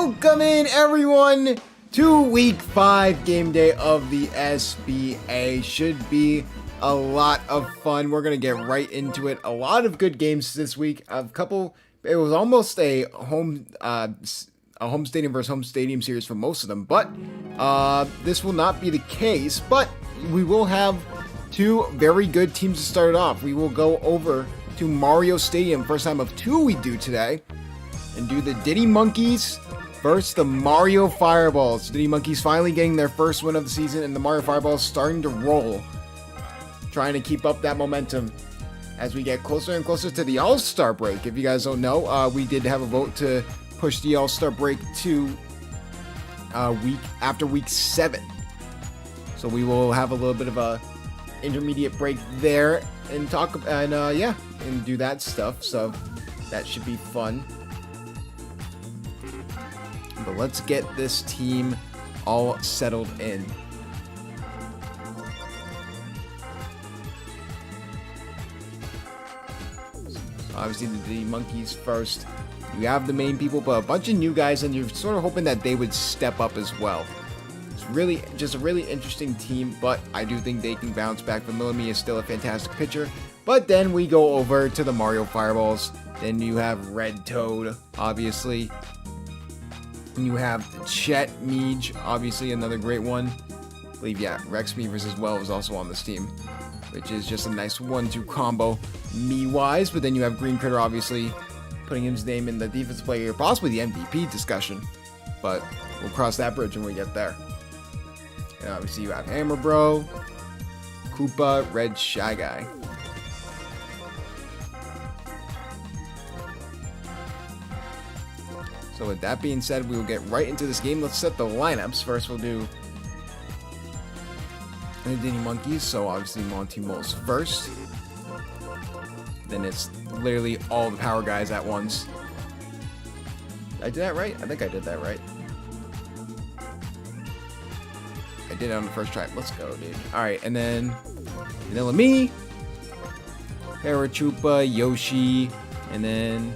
Welcome in, everyone, to week 5 game day of the SBA. Should be a lot of fun. We're going to get right into it. A lot of good games this week. It was almost a home stadium versus home stadium series for most of them, but this will not be the case. But we will have two very good teams to start it off. We will go over to Mario Stadium, first time of two we do today, and do the Diddy Monkeys versus the Mario Fireballs. Diddy Monkeys finally getting their first win of the season, and the Mario Fireballs starting to roll, trying to keep up that momentum as we get closer and closer to the All-Star break. If you guys don't know, we did have a vote to push the All-Star break to week after week 7. So we will have a little bit of a intermediate break there and talk and do that stuff. So that should be fun. But let's get this team all settled in. So obviously the Monkeys first. You have the main people, but a bunch of new guys, and you're sort of hoping that they would step up as well. It's really just a really interesting team, but I do think they can bounce back. Vanillamy is still a fantastic pitcher. But then we go over to the Mario Fireballs. Then you have Red Toad, obviously. And you have Chet Meej, obviously another great one. I believe, Rex Meevers as well is also on this team, which is just a nice 1-2 combo me-wise. But then you have Green Critter, obviously, putting his name in the defensive player, possibly the MVP discussion. But we'll cross that bridge when we get there. And obviously you have Hammer Bro, Koopa, Red Shy Guy. So with that being said, we will get right into this game. Let's set the lineups. First, we'll do the Diddy Monkeys. So obviously Monty Moles first. Then it's literally all the power guys at once. Did I do that right? I think I did that right. I did it on the first try. Let's go, dude. Alright, and then Vanillamy, Parachupa, Yoshi, and then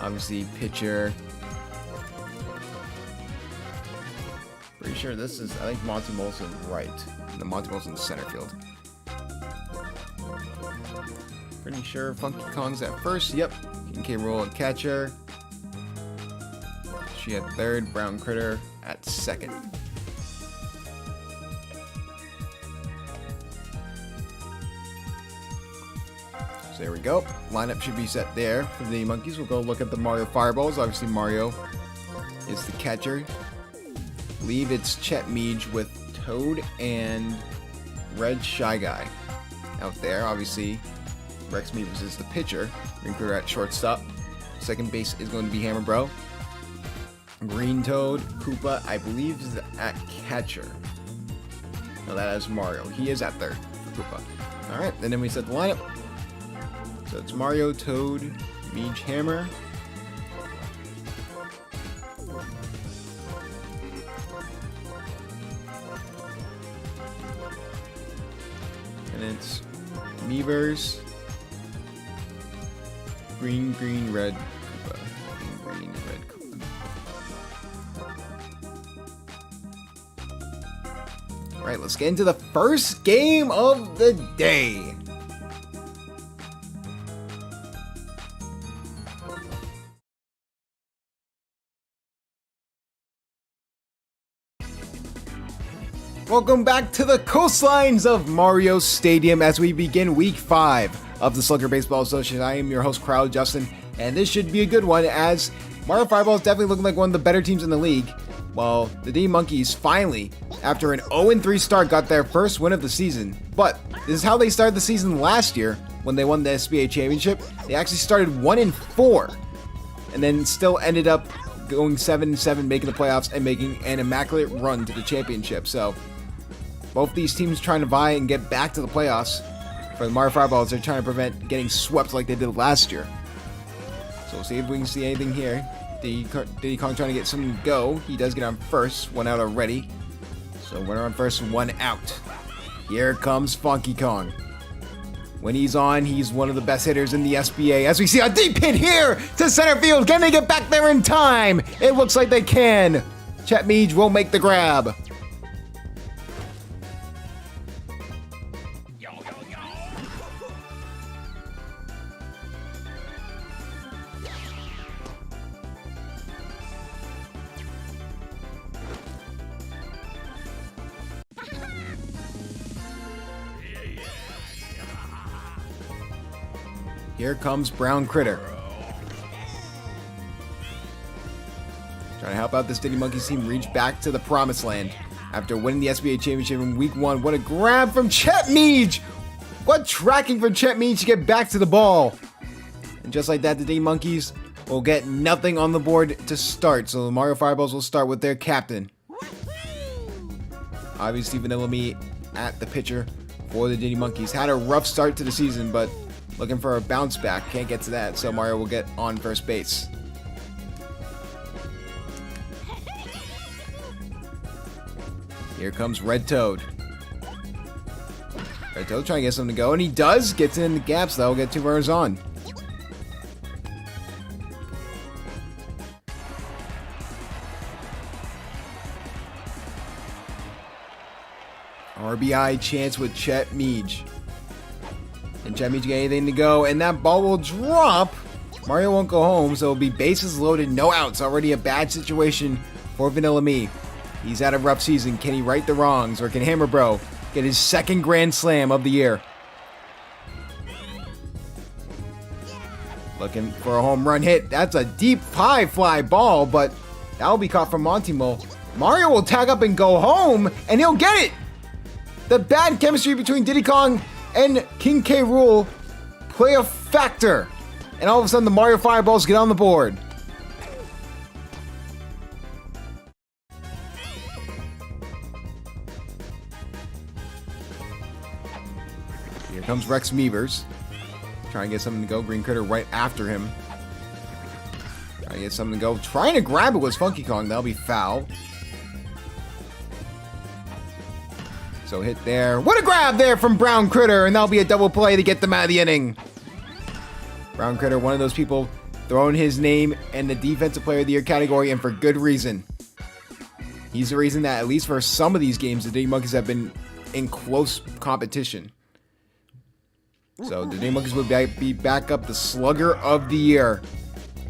obviously pitcher. Pretty sure this is, I think Monty Molson right. And the Monty Molson's center field. Pretty sure Funky Kong's at first. Yep. King K. Rool at catcher. She at third. Brown Critter at second. So there we go. Lineup should be set there for the Monkeys. We'll go look at the Mario Fireballs. Obviously Mario is the catcher. I believe it's Chet Meej with Toad and Red Shy Guy out there. Obviously Rex Meevers is the pitcher. Green Critter at shortstop. Second base is going to be Hammer Bro. Green Toad, Koopa, I believe is at catcher. No, that is Mario. He is at third for Koopa. Alright, and then we set the lineup. So it's Mario, Toad, Meej, Hammer. And it's Meevers. Green, red, Koopa. Green, red, Koopa. Alright, let's get into the first game of the day. Welcome back to the coastlines of Mario Stadium as we begin week 5 of the Slugger Baseball Association. I am your host, Crowd Justin, and this should be a good one as Mario Fireball is definitely looking like one of the better teams in the league. Well, the Diddy Monkeys finally, after an 0-3 start, got their first win of the season. But this is how they started the season last year when they won the SBA championship. They actually started 1-4 and then still ended up going 7-7, making the playoffs and making an immaculate run to the championship. So both these teams trying to vie and get back to the playoffs. For the Mario Fireballs, they're trying to prevent getting swept like they did last year. So we'll see if we can see anything here. Diddy Kong trying to get some go. He does get on first. One out already. So winner on first, one out. Here comes Funky Kong. When he's on, he's one of the best hitters in the SBA. As we see a deep hit here to center field. Can they get back there in time? It looks like they can. Chet Meej will make the grab. Here comes Brown Critter. Trying to help out this Diddy Monkeys team reach back to the promised land. After winning the SBA championship in week 1, what a grab from Chet Meej! What tracking from Chet Meej to get back to the ball. And just like that, the Diddy Monkeys will get nothing on the board to start. So the Mario Fireballs will start with their captain. Obviously, Vanilla Me at the pitcher for the Diddy Monkeys. Had a rough start to the season, but looking for a bounce back. Can't get to that, so Mario will get on first base. Here comes Red Toad. Red Toad trying to get something to go, and he does. Gets in the gaps, though. Get 2 runners on. RBI chance with Chet Meej. And Chet Meej get anything to go, and that ball will drop. Mario won't go home, so it'll be bases loaded, no outs. Already a bad situation for Vanilla Me. He's had a rough season. Can he right the wrongs, or can Hammer Bro get his 2nd grand slam of the year? Looking for a home run hit. That's a deep high fly ball, but that'll be caught from Monty Mole. Mario will tag up and go home, and he'll get it. The bad chemistry between Diddy Kong and King K. Rool play a factor. And all of a sudden, the Mario Fireballs get on the board. Here comes Rex Meevers. Trying to get something to go. Green Critter right after him. Trying to get something to go. Trying to grab it was Funky Kong. That'll be foul. So hit there. What a grab there from Brown Critter, and that'll be a double play to get them out of the inning. Brown Critter, one of those people throwing his name in the Defensive Player of the Year category, and for good reason. He's the reason that, at least for some of these games, the Diddy Monkeys have been in close competition. So the Diddy Monkeys will be back up the Slugger of the Year.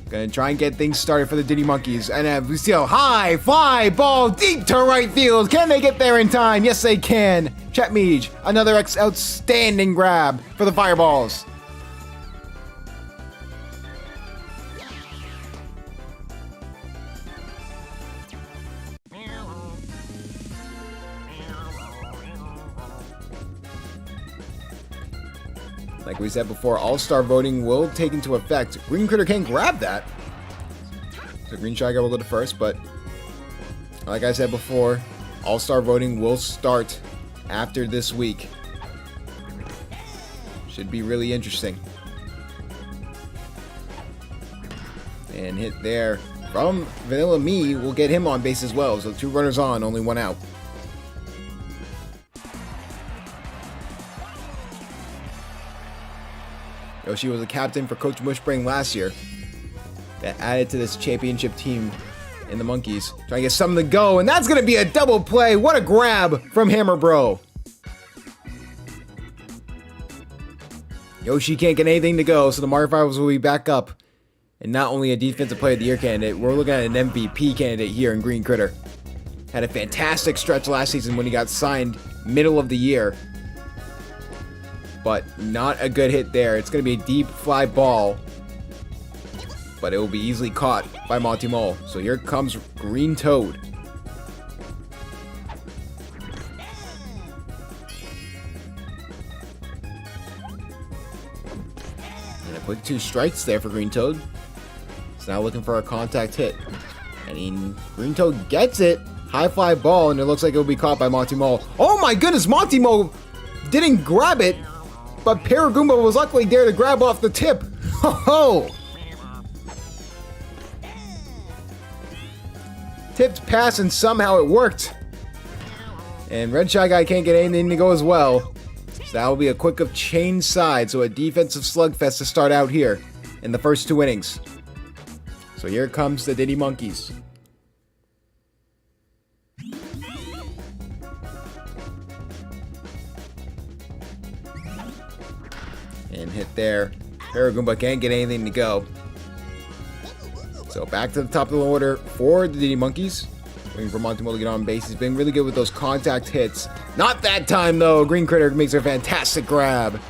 Gonna try and get things started for the Diddy Monkeys. And we see a high fly ball deep to right field. Can they get there in time? Yes, they can. Chet Meej, another outstanding grab for the Fireballs. Like we said before, All-Star voting will take into effect. Green Critter can grab that. So Green Shy Guy will go to first, but like I said before, All-Star voting will start after this week. Should be really interesting. And hit there from Vanilla Me will get him on base as well. So 2 runners on, only 1 out. Yoshi was a captain for Coach Mushbrain last year. That added to this championship team in the Monkeys. Trying to get something to go, and that's going to be a double play. What a grab from Hammer Bro. Yoshi can't get anything to go, so the Mario Fireballs will be back up. And not only a Defensive Player of the Year candidate, we're looking at an MVP candidate here in Green Critter. Had a fantastic stretch last season when he got signed middle of the year. But not a good hit there. It's going to be a deep fly ball. But it will be easily caught by Monty Mole. So here comes Green Toad. And a quick 2 strikes there for Green Toad. He's now looking for a contact hit. And Green Toad gets it. High fly ball, and it looks like it will be caught by Monty Mole. Oh my goodness, Monty Mole didn't grab it. But Paragoomba was luckily there to grab off the tip. Ho ho! Tipped pass, and somehow it worked. And Red Shy Guy can't get anything to go as well. So that will be a quick of chain side. So a defensive slugfest to start out here in the first 2 innings. So here comes the Diddy Monkeys. And hit there. Paragoomba can't get anything to go. So back to the top of the order for the Diddy Monkeys. Waiting for Montemole to get on base. He's been really good with those contact hits. Not that time, though. Green Critter makes a fantastic grab.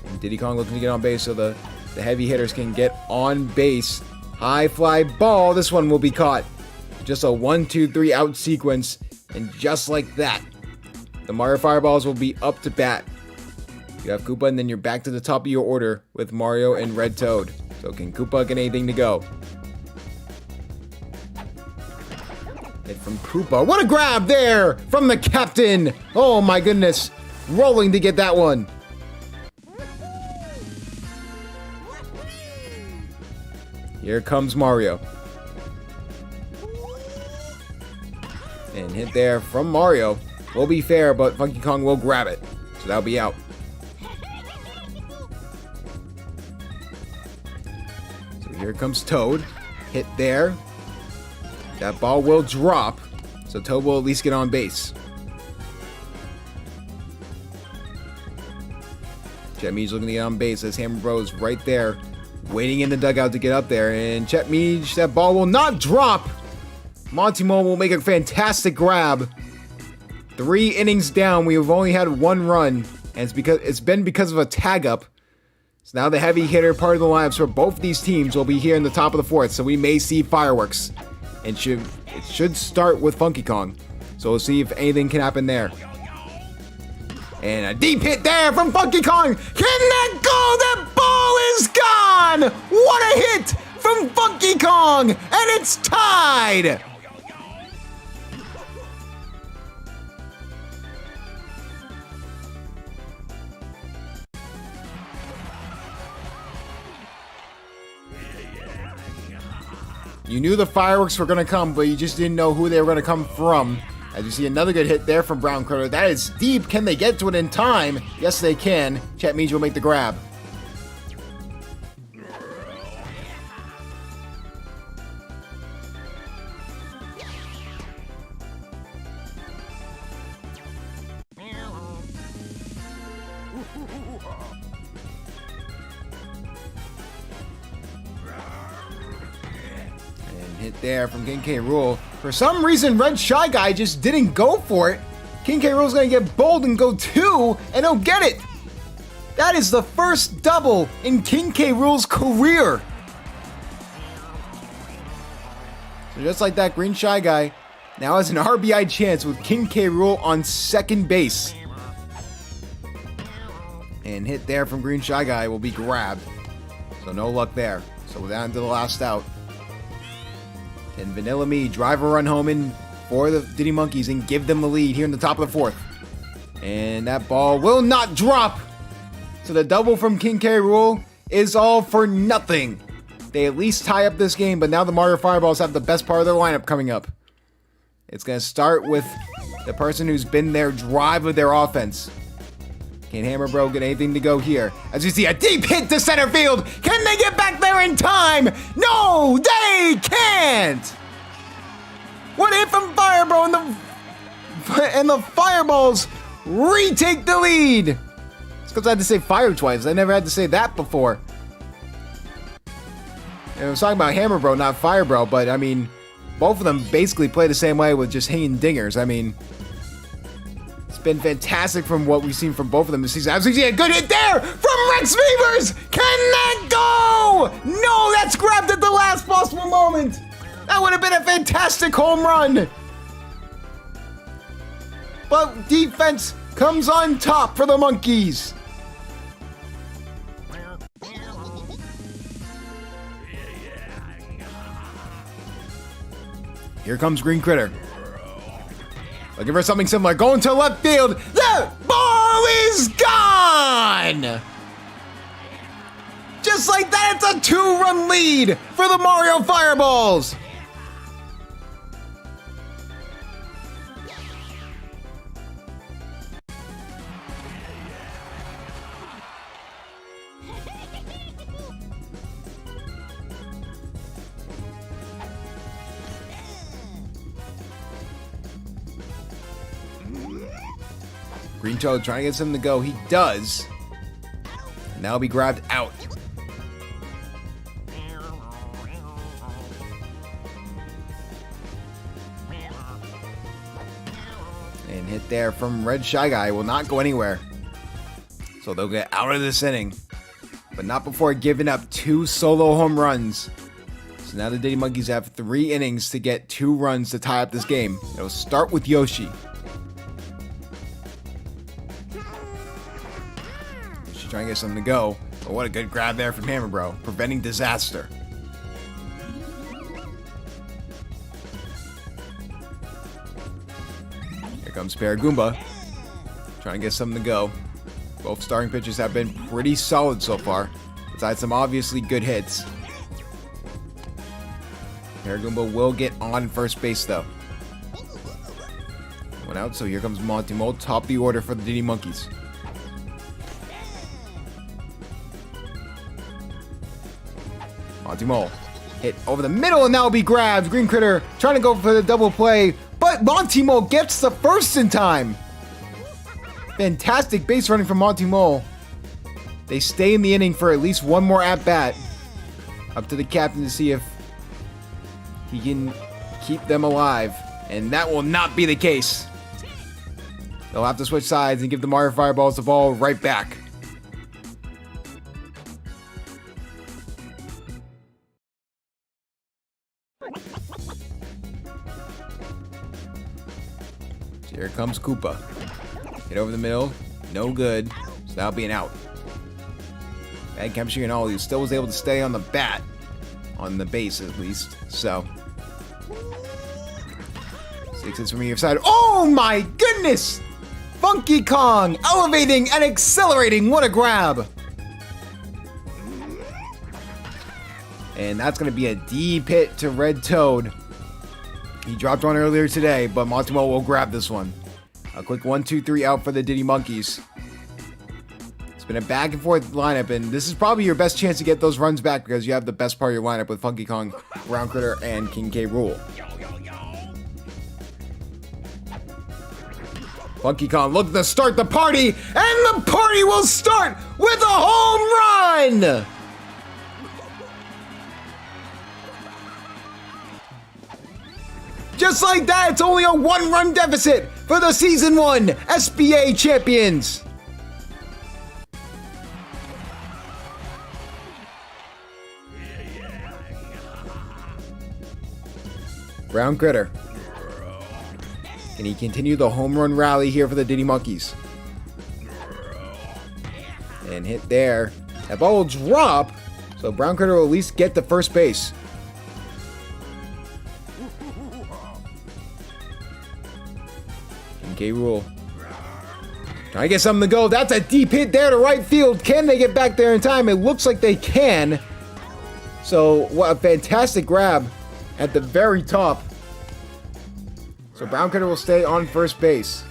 And Diddy Kong looking to get on base so the heavy hitters can get on base. High fly ball. This one will be caught. Just a 1-2-3 out sequence. And just like that, the Mario Fireballs will be up to bat. You have Koopa, and then you're back to the top of your order with Mario and Red Toad. So can Koopa get anything to go? Hit from Koopa. What a grab there from the captain! Oh my goodness. Rolling to get that one. Here comes Mario. And hit there from Mario. Will be fair, but Funky Kong will grab it. So that'll be out. So here comes Toad. Hit there. That ball will drop. So Toad will at least get on base. Chet Meej looking to get on base as Hammer Bros right there. Waiting in the dugout to get up there. And Chet Meej, that ball will not drop. Montemole will make a fantastic grab. 3 innings down, we have only had 1 run, and it's been because of a tag up. So now the heavy hitter part of the lineups for both these teams will be here in the top of the 4th, so we may see fireworks. And it should start with Funky Kong. So we'll see if anything can happen there. And a deep hit there from Funky Kong. Can that go? That ball is gone! What a hit from Funky Kong! And it's tied! You knew the fireworks were going to come, but you just didn't know who they were going to come from. As you see another good hit there from Brown Critter. That is deep. Can they get to it in time? Yes, they can. Chet Meej will make the grab. Hit there from King K. Rool. For some reason, Red Shy Guy just didn't go for it. King K. Rool's gonna get bold and go 2, and he'll get it. That is the first double in King K. Rool's career. So just like that, Green Shy Guy now has an RBI chance with King K. Rool on second base. And hit there from Green Shy Guy will be grabbed. So no luck there. So we're down to the last out. And Vanilla Me drive a run home in for the Diddy Monkeys and give them the lead here in the top of the 4th. And that ball will not drop. So the double from King K. Rool is all for nothing. They at least tie up this game, but now the Mario Fireballs have the best part of their lineup coming up. It's going to start with the person who's been their drive of their offense. Can Hammer Bro get anything to go here? As you see a deep hit to center field. Can they get back there in time? No, they can't. What a hit from Fire Bro, and the Fireballs retake the lead. It's because I had to say fire twice. I never had to say that before. And I was talking about Hammer Bro, not Fire Bro, but I mean, both of them basically play the same way with just hanging dingers. I mean, it's been fantastic from what we've seen from both of them this season. As we see a good hit there from Rex Beavers. Can that go? No, that's grabbed at the last possible moment. That would have been a fantastic home run. But defense comes on top for the Monkeys. Here comes Green Critter. Looking for something similar. Going to left field. The ball is gone! Just like that, it's a 2-run lead for the Mario Fireballs. Green Toad trying to get something to go. He does. And that'll be grabbed out. And hit there from Red Shy Guy will not go anywhere. So they'll get out of this inning. But not before giving up 2 solo home runs. So now the Diddy Monkeys have 3 innings to get 2 runs to tie up this game. It'll start with Yoshi. Yoshi trying to get something to go. But what a good grab there from Hammer Bro, preventing disaster. Here comes Paragoomba, trying to get something to go. Both starting pitchers have been pretty solid so far, besides some obviously good hits. Paragoomba will get on first base though. One out, so here comes Monty Mole, top the order for the Diddy Monkeys. Monty Mole hit over the middle, and now will be grabbed. Green Critter trying to go for the double play, but Monty Mole gets the first in time. Fantastic base running from Monty Mole. They stay in the inning for at least one more at-bat. Up to the captain to see if he can keep them alive. And that will not be the case. They'll have to switch sides and give the Mario Fireballs the ball right back. So here comes Koopa. Hit over the middle. No good. So that'll be an out. Bad chemistry and all. He still was able to stay on the bat. On the base, at least. So. 6 hits from either side. Oh my goodness! Funky Kong elevating and accelerating. What a grab! And that's going to be a deep hit to Red Toad. He dropped one earlier today, but Monty Mole will grab this one. A quick 1-2-3 out for the Diddy Monkeys. It's been a back and forth lineup, and this is probably your best chance to get those runs back because you have the best part of your lineup with Funky Kong, Ground Critter, and King K. Rool. Funky Kong looking to start the party, and the party will start with a home run! Just like that, it's only a 1-run deficit for the Season 1 SBA champions. Brown Critter. Can he continue the home run rally here for the Diddy Monkeys? And hit there. That ball will drop, so Brown Critter will at least get to first base. King K. Rool. Trying to get something to go. That's a deep hit there to right field. Can they get back there in time? It looks like they can. So, what a fantastic grab at the very top. So Brown Critter will stay on first base.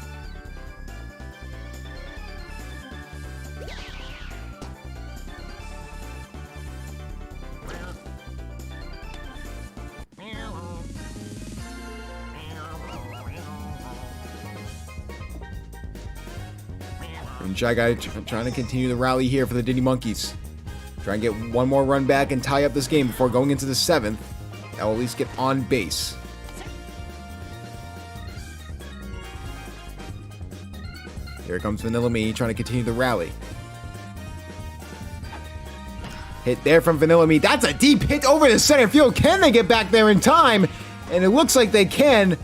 And Shy Guy trying to continue the rally here for the Diddy Monkeys. Try and get one more run back and tie up this game before going into the 7th. That will at least get on base. Here comes Vanilla Me trying to continue the rally. Hit there from Vanilla Me. That's a deep hit over the center field. Can they get back there in time? And it looks like they can.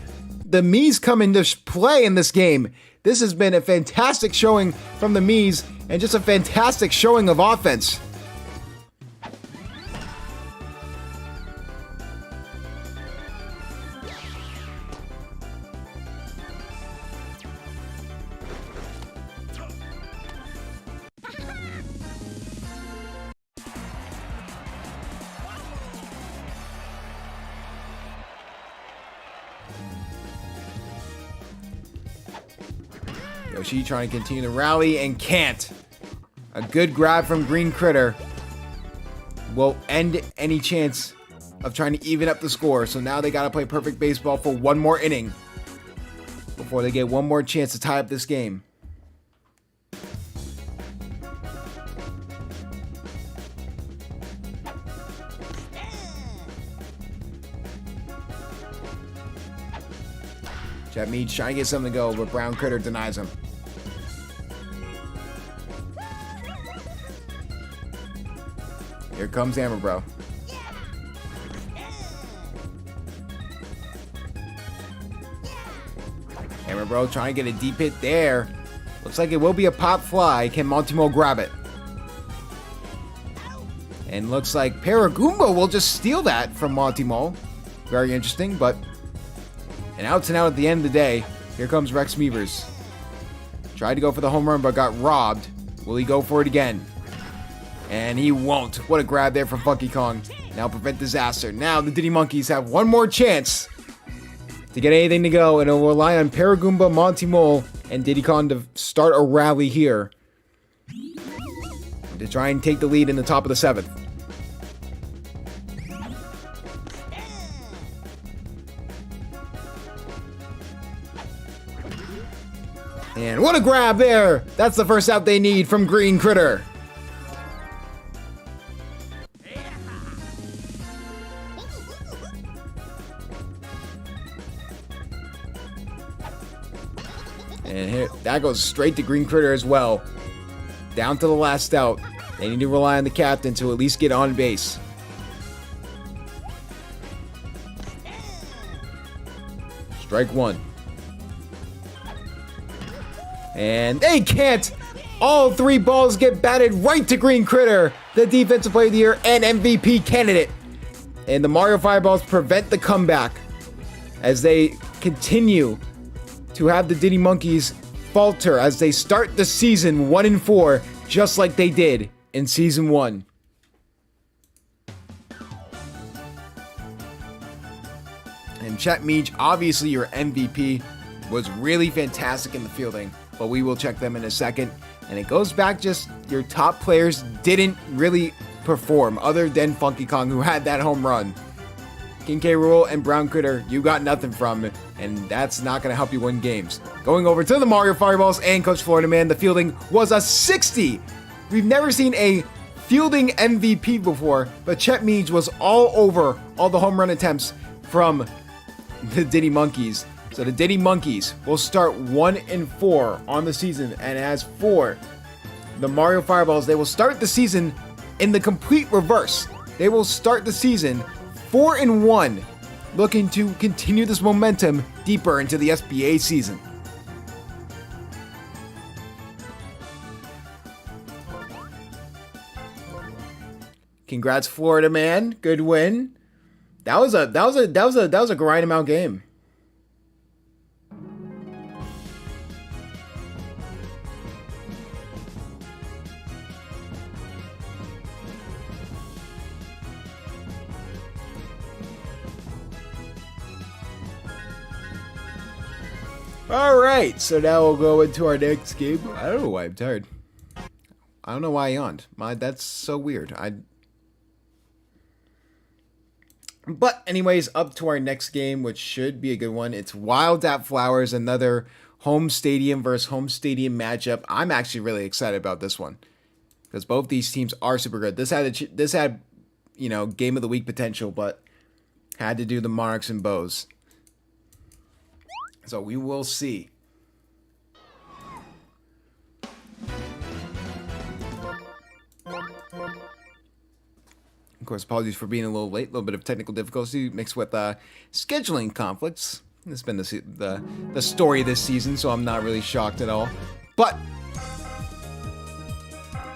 The Mees come into play in this game. This has been a fantastic showing from the Mees and just a fantastic showing of offense. Yoshi trying to continue the rally and can't. A good grab from Green Critter will end any chance of trying to even up the score. So now they got to play perfect baseball for one more inning before they get one more chance to tie up this game. Jet Mead's trying to get something to go, but Brown Critter denies him. Here comes Hammer Bro. Hammer Bro trying to get a deep hit there. Looks like it will be a pop fly. Can Monty Mole grab it? And looks like Paragoomba will just steal that from Monty Mole. Very interesting, but an outs and out at the end of the day. Here comes Rex Meavers. Tried to go for the home run, but got robbed. Will he go for it again? And he won't. What a grab there from Funky Kong. Now prevent disaster. Now the Diddy Monkeys have one more chance to get anything to go, and it'll rely on Paragoomba, Monty Mole, and Diddy Kong to start a rally here to try and take the lead in the top of the 7th. And what a grab there! That's the first out they need from Green Critter. And here, that goes straight to Green Critter as well. Down to the last out. They need to rely on the captain to at least get on base. Strike one. And they can't. All 3 balls get batted right to Green Critter, the Defensive Player of the Year and MVP candidate. And the Mario Fireballs prevent the comeback as they continue to have the Diddy Monkeys falter as they start the season 1-4, just like they did in Season 1. And Chet Meach, obviously your MVP, was really fantastic in the fielding, but we will check them in a second. And it goes back just your top players didn't really perform other than Funky Kong, who had that home run. King K. Rool and Brown Critter, you got nothing from, and that's not going to help you win games. Going over to the Mario Fireballs and Coach Florida Man, the fielding was a 60. We've never seen a fielding MVP before, but Chet Meads was all over all the home run attempts from the Diddy Monkeys. So the Diddy Monkeys will start 1-4 on the season, and as for the Mario Fireballs, they will start the season in the complete reverse. They will start the season 4-1, looking to continue this momentum deeper into the SBA season. Congrats, Florida Man. Good win. That was a grind amount game. Alright, so now we'll go into our next game. I don't know why I'm tired. I don't know why I yawned. That's so weird. But anyways, up to our next game, which should be a good one. It's Wild at Flowers, another home stadium versus home stadium matchup. I'm actually really excited about this one because both these teams are super good. This had game of the week potential, but had to do the Monarchs and Bows. So we will see. Of course, apologies for being a little late. A little bit of technical difficulty mixed with scheduling conflicts. It's been the story this season, so I'm not really shocked at all. But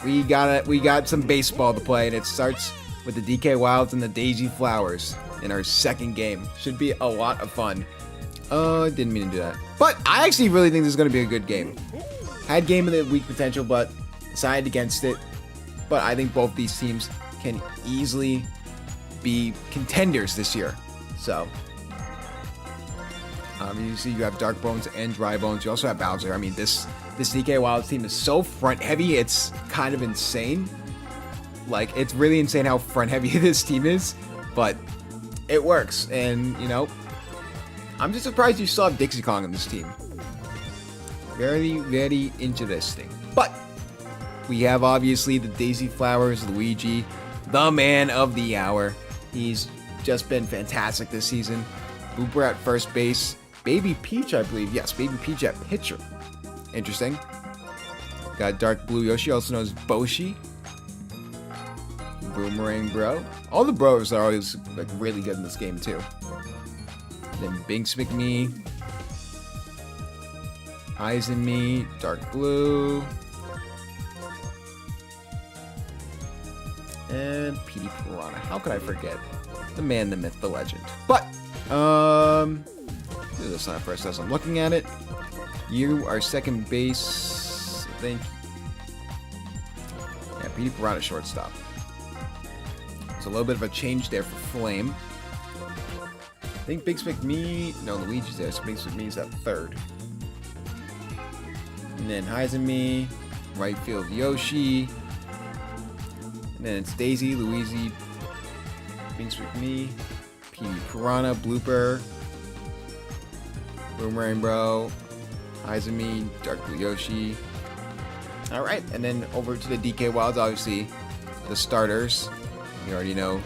we got some baseball to play, and it starts with the DK Wilds and the Daisy Flowers in our second game. Should be a lot of fun. Didn't mean to do that. But I actually really think this is going to be a good game. Had game of the week potential, but decided against it. But I think both these teams can easily be contenders this year. So, obviously you have Dark Bones and Dry Bones. You also have Bowser. I mean, this DK Wilds team is so front heavy. It's kind of insane. Like, it's really insane how front heavy this team is. But it works. And, I'm just surprised you still have Dixie Kong on this team. Very, very interesting. But we have obviously the Daisy Flowers, Luigi, the man of the hour. He's just been fantastic this season. Booper at first base. Baby Peach, I believe. Yes, Baby Peach at pitcher. Interesting. Got Dark Blue Yoshi, also known as Boshi. Boomerang Bro. All the bros are always like really good in this game too. Then Binks McMee. Eyes in Me, Dark Blue. And PD Piranha. How could I forget? The man, the myth, the legend. But, this is not first as I'm looking at it. You are second base, I think. Yeah, PD Piranha shortstop. It's a little bit of a change there for Flame. I think Binks McMee, no, Luigi's there, so Binks McMee's at third. And then Me, right field Yoshi. And then it's Daisy, Luigi, Binks McMee, PD Piranha, Blooper, Boomerang Bro, Me, Dark Blue Yoshi. Alright, and then over to the DK Wilds, obviously the starters. You already know.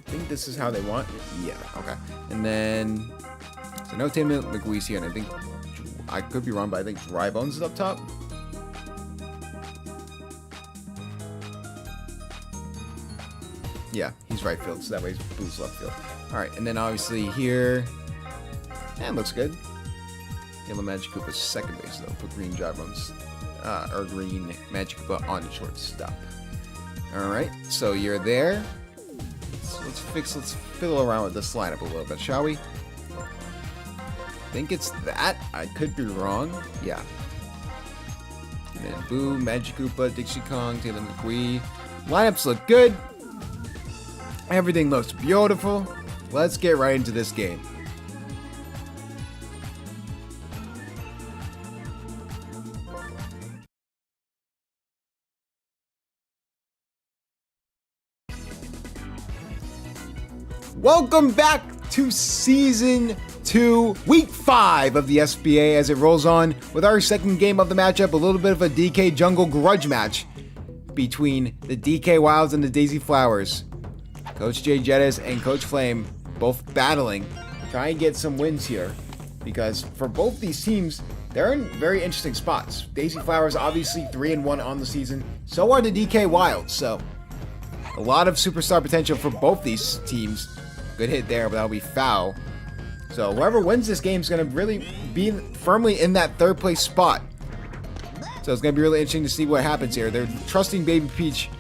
I think this is how they want it. Yeah, okay. And then, so no Tim McGui's here, and I think, I could be wrong, but I think Dry Bones is up top. Yeah, he's right field, so that way he's Boo's left field. Alright, and then obviously here, and looks good. Yellow Magic Koopa's second base, though. Put green Dry Bones, or green Magic Koopa on shortstop. Alright, so you're there. Let's fiddle around with this lineup a little bit, shall we? I think it's that. I could be wrong. Yeah. And then Boo, Magic Koopa, Dixie Kong, Taylor McQuee. Lineups look good. Everything looks beautiful. Let's get right into this game. Welcome back to Season 2, Week 5 of the SBA as it rolls on with our second game of the matchup, a little bit of a DK Jungle grudge match between the DK Wilds and the Daisy Flowers. Coach J Jettis and Coach Flame both battling, trying to get some wins here because for both these teams, they're in very interesting spots. Daisy Flowers obviously 3-1 on the season, so are the DK Wilds, so a lot of superstar potential for both these teams. Good hit there, but that'll be foul. So whoever wins this game is going to really be firmly in that third place spot. So it's going to be really interesting to see what happens here. They're trusting Baby Peach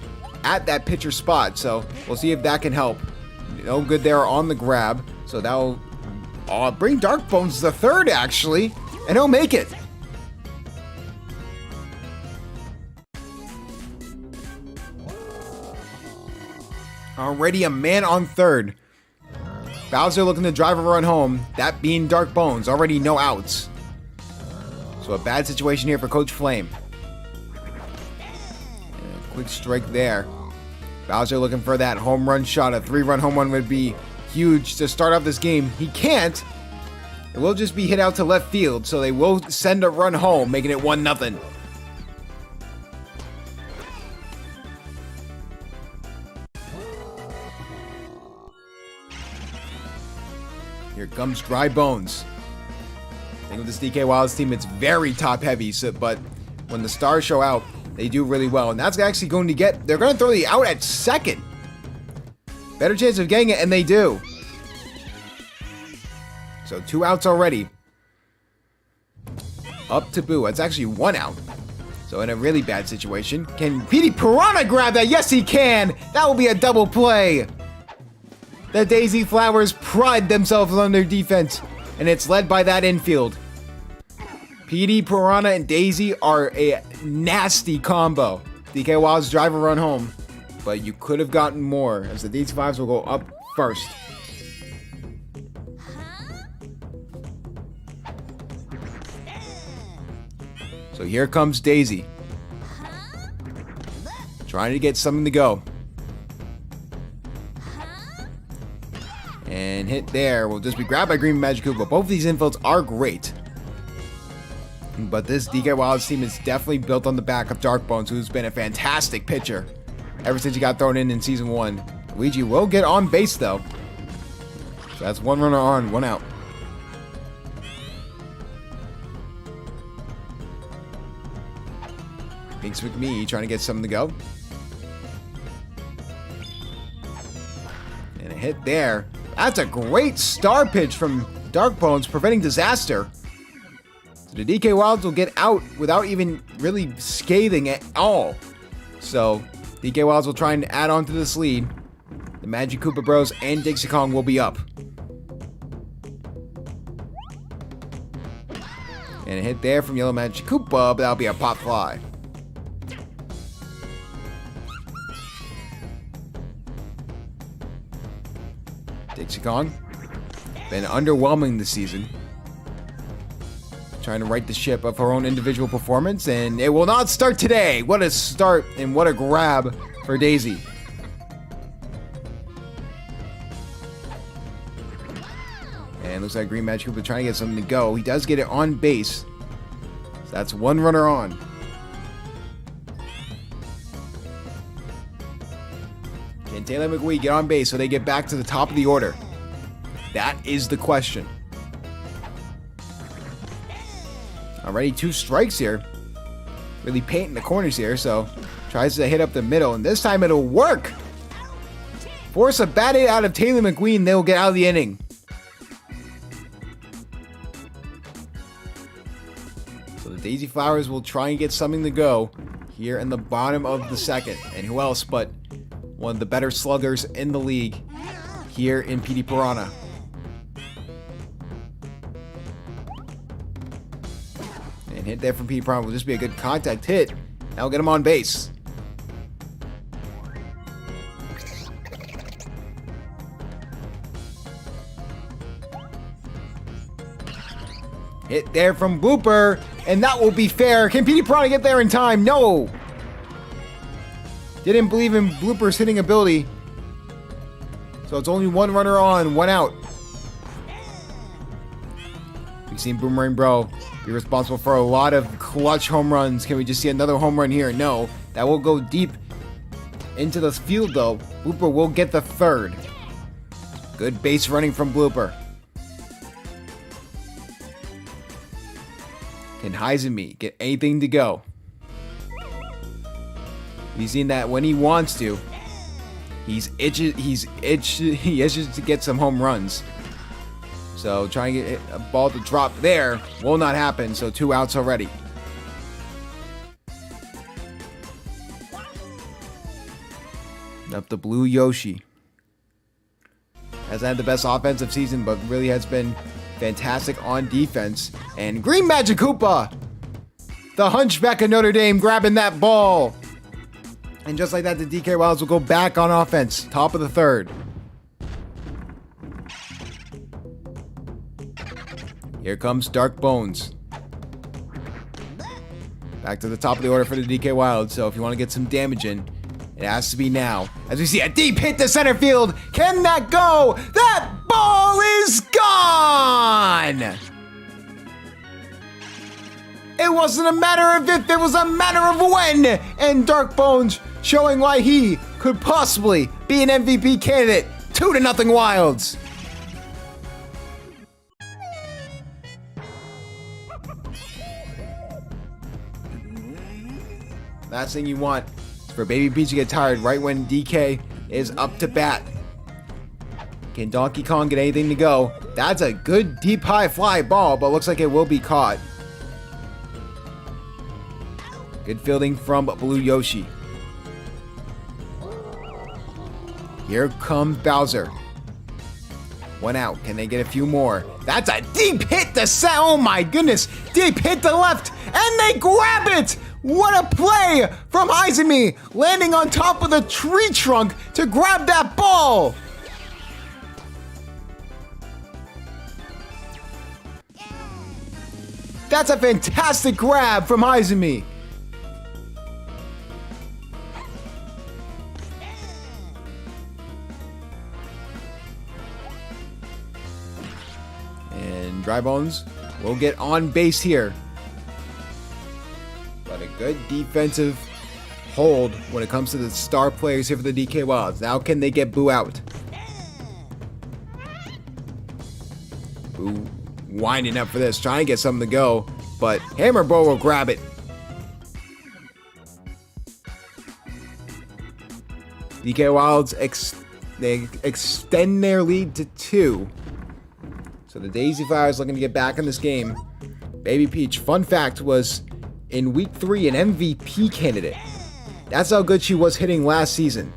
at that pitcher spot, so we'll see if that can help. No good there on the grab, so that'll bring Dark Bones to third actually, and he'll make it. Already a man on third. Bowser looking to drive a run home, that being Dark Bones, already no outs. So a bad situation here for Coach Flame. And a quick strike there. Bowser looking for that home run shot. A 3-run home run would be huge to start off this game. He can't. It will just be hit out to left field, so they will send a run home, making it 1-0. Here comes Dry Bones. I think with this DK Wilds team, it's very top heavy, so, but when the stars show out, they do really well. And that's actually going to get, they're going to throw the out at second. Better chance of getting it, and they do. So 2 outs already. Up to Boo. It's actually 1 out. So in a really bad situation, can PD Piranha grab that? Yes, he can. That will be a double play. The Daisy Flowers pride themselves on their defense, and it's led by that infield. PD, Piranha, and Daisy are a nasty combo. DK Wilds drive a run home, but you could have gotten more, as the Daisy Flowers will go up first. So here comes Daisy. Trying to get something to go. And hit there will just be grabbed by Green Magic Koopa. Both of these infields are great. But this DK Wilds team is definitely built on the back of Dark Bones, who's been a fantastic pitcher ever since he got thrown in Season 1. Luigi will get on base, though. So that's 1 runner on, 1 out. Binks McMee trying to get something to go. And a hit there. That's a great star pitch from Dark Bones, preventing disaster. So the DK Wilds will get out without even really scathing at all. So DK Wilds will try and add on to this lead. The Magic Koopa Bros and Dixie Kong will be up. And a hit there from Yellow Magic Koopa, but that'll be a pop fly. Dixie Kong, been underwhelming this season. Trying to right the ship of her own individual performance, and it will not start today. What a start and what a grab for Daisy. And looks like Green Magic Koopa trying to get something to go. He does get it on base. So that's one runner on. Can Taylor McWee get on base so they get back to the top of the order? That is the question. Already 2 strikes here. Really painting the corners here, so tries to hit up the middle, and this time it'll work. Force a bat hit out of Taylor McWee, and they'll get out of the inning. So the Daisy Flowers will try and get something to go here in the bottom of the second. And who else but one of the better sluggers in the league here in PD Piranha. And hit there from PD Piranha will just be a good contact hit. That'll get him on base. Hit there from Blooper, and that will be fair. Can PD Piranha get there in time? No! Didn't believe in Blooper's hitting ability. So it's only 1 runner on, 1 out. We've seen Boomerang Bro be responsible for a lot of clutch home runs. Can we just see another home run here? No. That will go deep into the field, though. Blooper will get the 3rd. Good base running from Blooper. Can Heizemi get anything to go? We've seen that when he wants to, he itches to get some home runs. So trying to get a ball to drop there will not happen. So 2 outs already. Up the Blue Yoshi. Hasn't had the best offensive season, but really has been fantastic on defense. And Green Magic Koopa, the Hunchback of Notre Dame, grabbing that ball. And just like that, the DK Wilds will go back on offense. Top of the 3rd. Here comes Dark Bones. Back to the top of the order for the DK Wilds. So if you want to get some damage in, it has to be now. As we see a deep hit to center field. Can that go? That ball is gone! It wasn't a matter of if, it was a matter of when! And Dark Bones showing why he could possibly be an MVP candidate. 2-0 Wilds. Last thing you want is for Baby Peach to get tired right when DK is up to bat. Can Donkey Kong get anything to go? That's a good deep high fly ball, but looks like it will be caught. Good fielding from Blue Yoshi. Here comes Bowser. 1 out. Can they get a few more? That's a deep hit to center. Oh my goodness. Deep hit to left. And they grab it. What a play from Heizemi, landing on top of the tree trunk to grab that ball. That's a fantastic grab from Heizemi. And Dry Bones will get on base here. But a good defensive hold when it comes to the star players here for the DK Wilds. Now can they get Boo out? Boo winding up for this, trying to get something to go. But Hammer Bro will grab it. DK Wilds they extend their lead to 2. So the Daisy Flyers looking to get back in this game. Baby Peach, fun fact, was in week 3 an MVP candidate. That's how good she was hitting last season.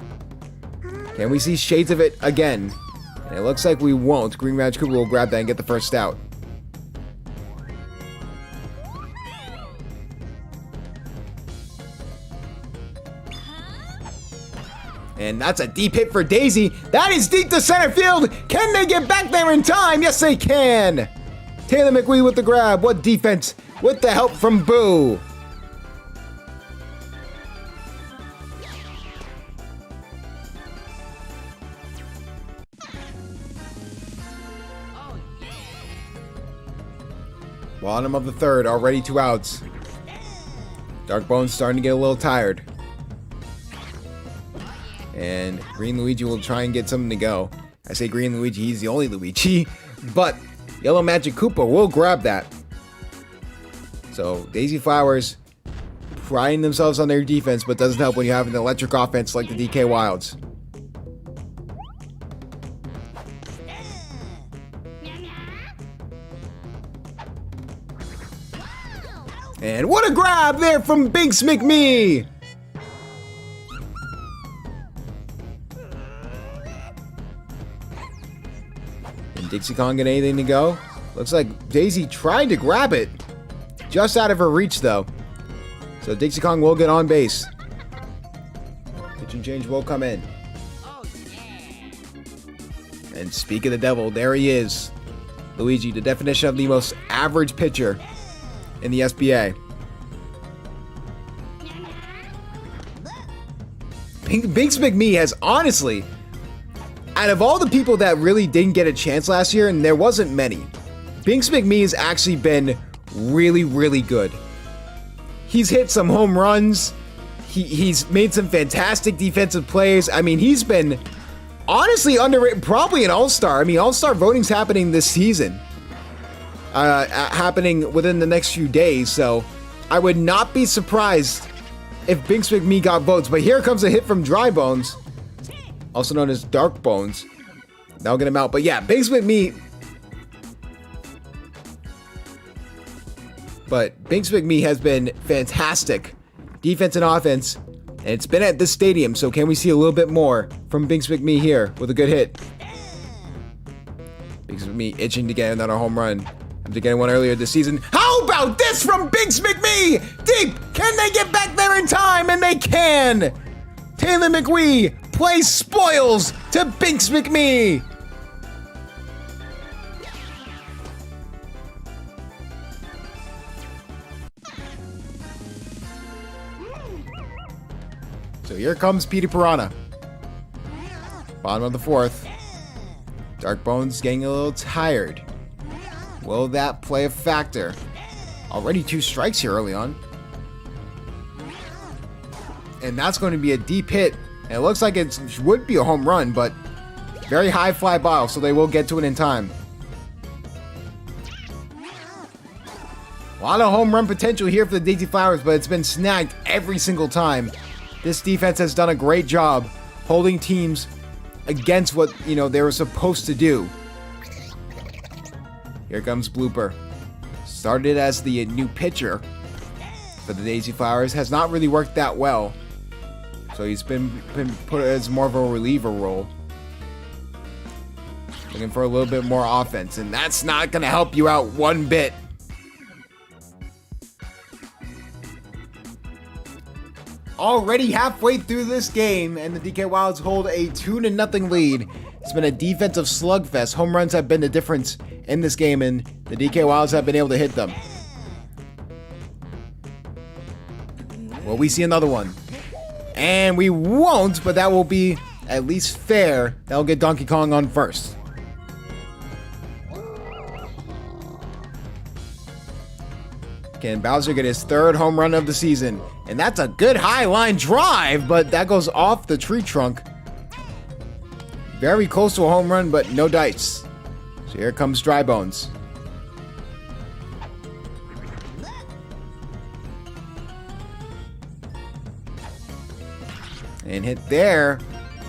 Can we see shades of it again? And it looks like we won't. Green Ranch Cooper will grab that and get the first out. And that's a deep hit for Daisy. That is deep to center field. Can they get back there in time? Yes, they can. Taylor McWee with the grab. What defense with the help from Boo. Bottom of the third, already 2 outs. Dark Bones starting to get a little tired. And Green Luigi will try and get something to go. I say Green Luigi, he's the only Luigi. But Yellow Magic Koopa will grab that. So Daisy Flowers priding themselves on their defense, but doesn't help when you have an electric offense like the DK Wilds. And what a grab there from Binks McMee! Can Dixie Kong get anything to go? Looks like Daisy tried to grab it. Just out of her reach, though. So Dixie Kong will get on base. Pitching change will come in. And speak of the devil, there he is. Luigi, the definition of the most average pitcher in the SBA. Binks McMee has honestly, out of all the people that really didn't get a chance last year, and there wasn't many, Binks McMee has actually been really, really good. He's hit some home runs. He's made some fantastic defensive plays. I mean, he's been honestly underrated, probably an all-star. I mean, all-star voting's happening this season. Happening within the next few days, so I would not be surprised if Binks McMee got votes. But here comes a hit from Dry Bones, also known as Dark Bones. That'll get him out. But yeah, Binks McMee. But Binks McMee has been fantastic, defense and offense, and it's been at this stadium. So can we see a little bit more from Binks McMee here with a good hit? Binks McMee itching to get another home run. After getting one earlier this season. How about this from Binks McMee? Deep! Can they get back there in time? And they can! Taylor McWee plays spoils to Binks McMee! So here comes Petey Piranha. Bottom of the 4th. Dark Bones getting a little tired. Will that play a factor? Already 2 strikes here early on. And that's going to be a deep hit. And it looks like it would be a home run, but very high fly ball, so they will get to it in time. A lot of home run potential here for the Daisy Flowers, but it's been snagged every single time. This defense has done a great job holding teams against what, they were supposed to do. Here comes Blooper. Started as the new pitcher for the Daisy Flowers. Has not really worked that well. So he's been put as more of a reliever role. Looking for a little bit more offense. And that's not going to help you out one bit. Already halfway through this game, and the DK Wilds hold a 2-0 lead. It's been a defensive slugfest. Home runs have been the difference in this game, and the DK Wilds have been able to hit them. Will we see another one? And we won't, but that will be at least fair. That'll get Donkey Kong on first. Can Bowser get his 3rd home run of the season? And that's a good high line drive, but that goes off the tree trunk. Very close to a home run, but no dice. So here comes Dry Bones. And hit there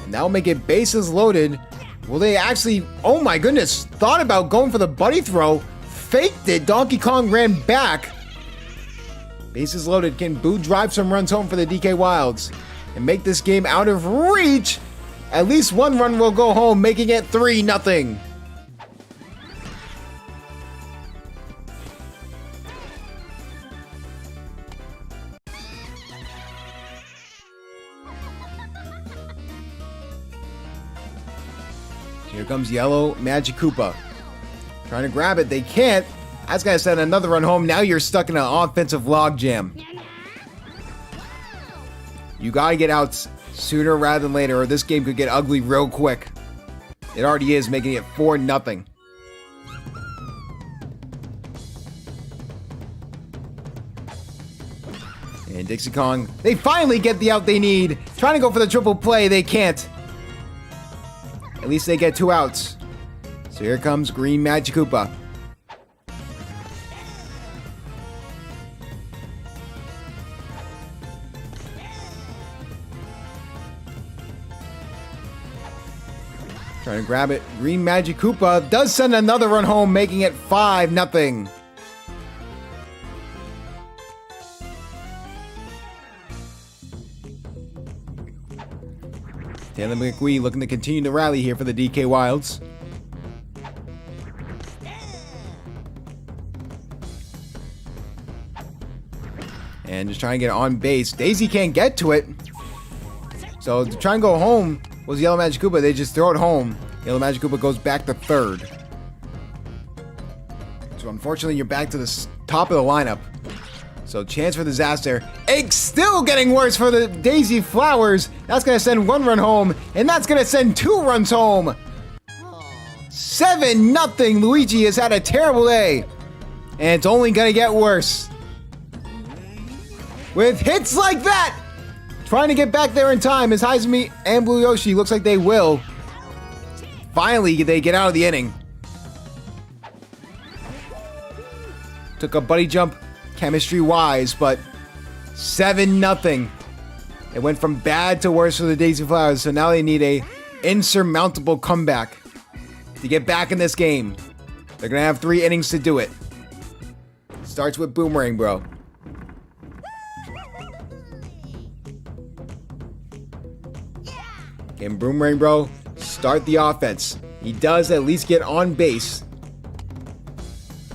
Now make it bases loaded. Will they actually, oh my goodness, thought about going for the buddy throw, faked it, Donkey Kong ran back. Bases loaded, can Boo drive some runs home for the DK Wilds and make this game out of reach? At least one run will go home, making it 3-0. Here comes Yellow Magic Koopa. Trying to grab it, they can't. That's gonna send another run home. Now you're stuck in an offensive logjam. You gotta get out sooner rather than later, or this game could get ugly real quick. It already is, making it 4-0. And Dixie Kong, they finally get the out they need. Trying to go for the triple play, they can't. At least they get 2 outs. So here comes Green Magic Koopa. Trying to grab it. Green Magic Koopa does send another run home, making it 5-0. Taylor McQueen looking to continue the rally here for the DK Wilds. And just trying to get on base. Daisy can't get to it. So to try and go home was Yellow Magic Koopa. They just throw it home. Yellow Magic Koopa goes back to third. So unfortunately, you're back to the top of the lineup. So chance for disaster. It's still getting worse for the Daisy Flowers. That's going to send 1 run home. And that's going to send 2 runs home. 7-0. Luigi has had a terrible day. And it's only going to get worse. With hits like that. Trying to get back there in time as Heizumi and Blue Yoshi looks like they will. Finally, they get out of the inning. Took a buddy jump chemistry-wise, but 7-0. It went from bad to worse for the Daisy Flowers, so now they need a insurmountable comeback to get back in this game. They're going to have 3 innings to do it. Starts with Boomerang Bro. Can Boomerang Bro start the offense? He does at least get on base.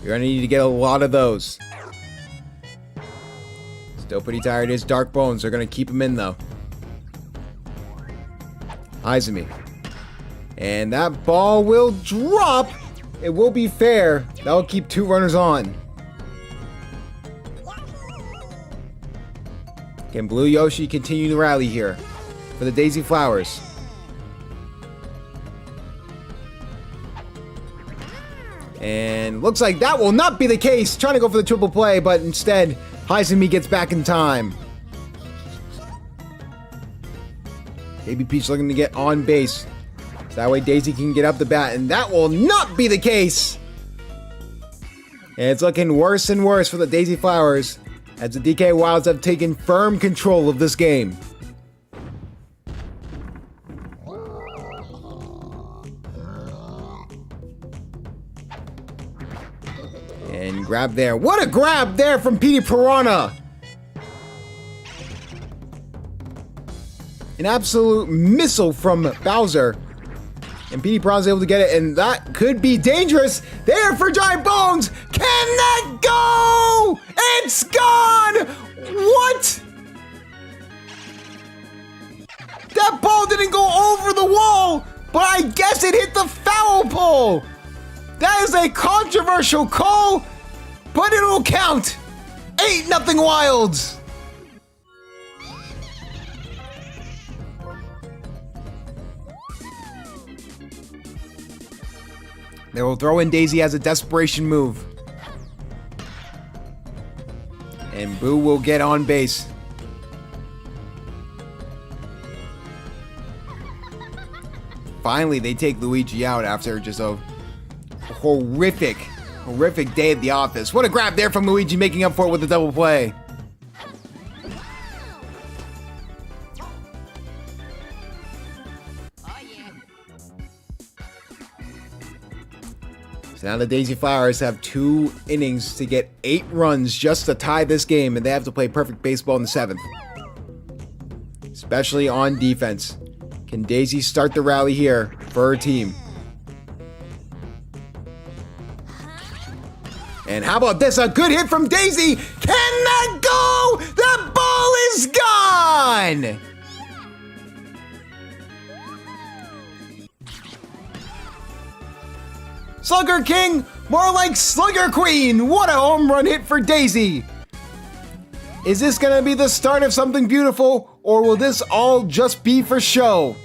You're going to need to get a lot of those. Still pretty tired. His Dark Bones. They're going to keep him in, though. Heizumi. And that ball will drop. It will be fair. That'll keep 2 runners on. Can Blue Yoshi continue the rally here for the Daisy Flowers? And looks like that will not be the case. Trying to go for the triple play, but instead, Heizumi gets back in time. Baby Peach looking to get on base. So that way Daisy can get up the bat, and that will not be the case. And it's looking worse and worse for the Daisy Flowers as the DK Wilds have taken firm control of this game. And grab there. What a grab there from Petey Piranha! An absolute missile from Bowser. And Petey Piranha's able to get it, and that could be dangerous. There for Giant Bones! Can that go? It's gone! What? That ball didn't go over the wall, but I guess it hit the foul pole. That is a controversial call, but it'll count. 8-0 Wilds. They will throw in Daisy as a desperation move. And Boo will get on base. Finally, they take Luigi out after just a horrific day at the office. What a grab there from Luigi, making up for it with a double play. So now the Daisy Flowers have 2 innings to get 8 runs just to tie this game, and they have to play perfect baseball in the 7th. Especially on defense. Can Daisy start the rally here for her team? And how about this? A good hit from Daisy! Can that go? The ball is gone! Slugger King, more like Slugger Queen. What a home run hit for Daisy. Is this gonna be the start of something beautiful, or will this all just be for show?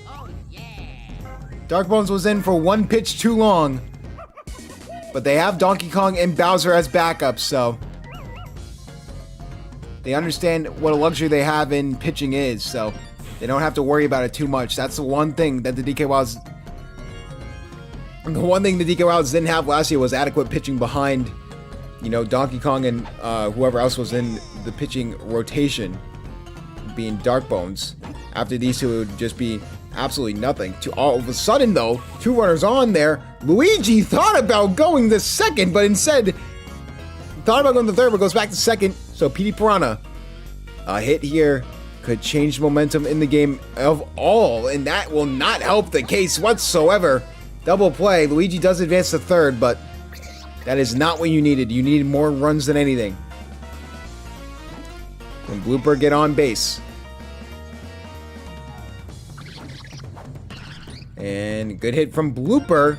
Darkbones was in for 1 pitch too long, but they have Donkey Kong and Bowser as backups, so they understand what a luxury they have in pitching is, so they don't have to worry about it too much. That's the one thing that the DK Wilds didn't have last year was adequate pitching behind, you know, Donkey Kong and whoever else was in the pitching rotation, being Darkbones. After these two, it would just be absolutely nothing. To all of a sudden, though, 2 runners on there. Luigi thought about going the second, but instead thought about going the third, but goes back to second. So Petey Piranha, a hit here could change momentum in the game of all, and that will not help the case whatsoever. Double play. Luigi does advance to third, but that is not what you needed. You needed more runs than anything. Can Blooper get on base? And good hit from Blooper.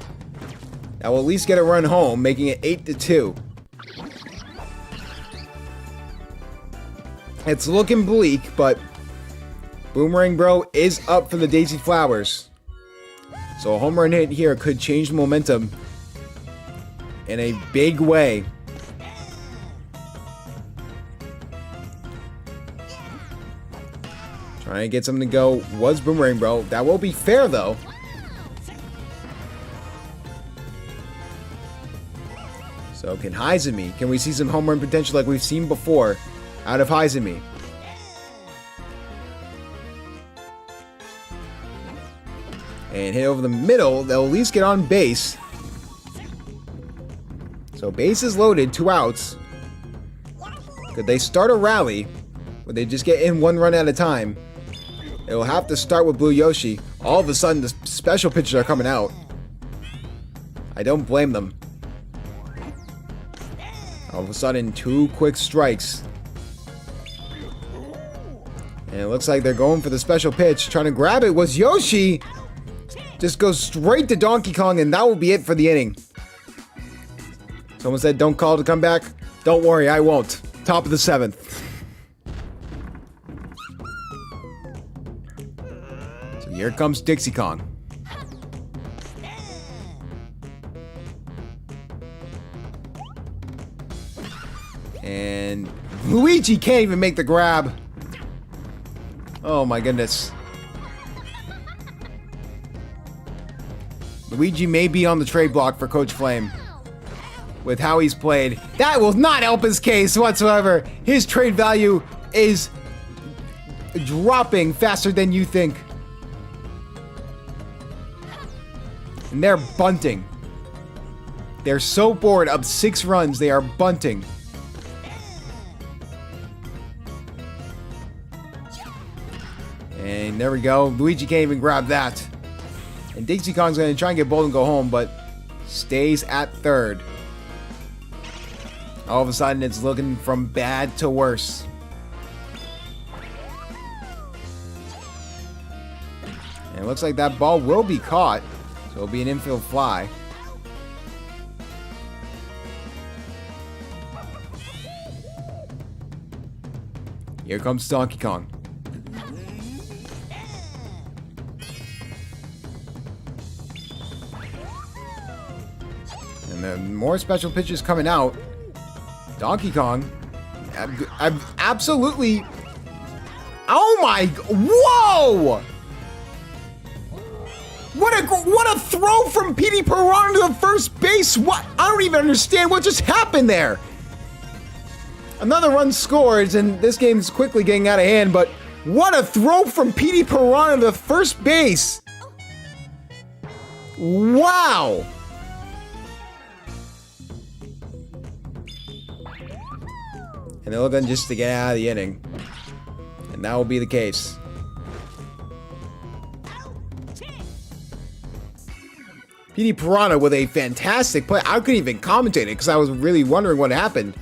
That will at least get a run home, making it 8-2. It's looking bleak, but Boomerang Bro is up for the Daisy Flowers. So a home run hit here could change the momentum in a big way. Trying to get something to go was Boomerang Bro. That will be fair, though. So can Heizumi? Can we see some home run potential like we've seen before out of Heizumi? And hit over the middle. They'll at least get on base. So base is loaded, 2 outs. Could they start a rally? Would they just get in 1 run at a time? It will have to start with Blue Yoshi. All of a sudden, the special pitches are coming out. I don't blame them. All of a sudden, 2 quick strikes. And it looks like they're going for the special pitch. Trying to grab it was Yoshi. Just goes straight to Donkey Kong, and that will be it for the inning. Someone said, don't call to come back. Don't worry, I won't. Top of the 7th. So here comes Dixie Kong. And Luigi can't even make the grab. Oh my goodness. Luigi may be on the trade block for Coach Flame. With how he's played. That will not help his case whatsoever. His trade value is dropping faster than you think. And they're bunting. They're so bored. Up 6 runs. They are bunting. And there we go. Luigi can't even grab that. And Dixie Kong's going to try and get bold and go home, but stays at third. All of a sudden, it's looking from bad to worse. And it looks like that ball will be caught, so it'll be an infield fly. Here comes Donkey Kong. And then more special pitches coming out. Donkey Kong, I've absolutely. Oh my! Whoa! What a throw from Petey Piranha to the first base! What? I don't even understand what just happened there. Another run scores, and this game's quickly getting out of hand. But what a throw from Petey Piranha to the first base! Wow! And they're looking just to get out of the inning. And that will be the case. PD Piranha with a fantastic play. I couldn't even commentate it because I was really wondering what happened.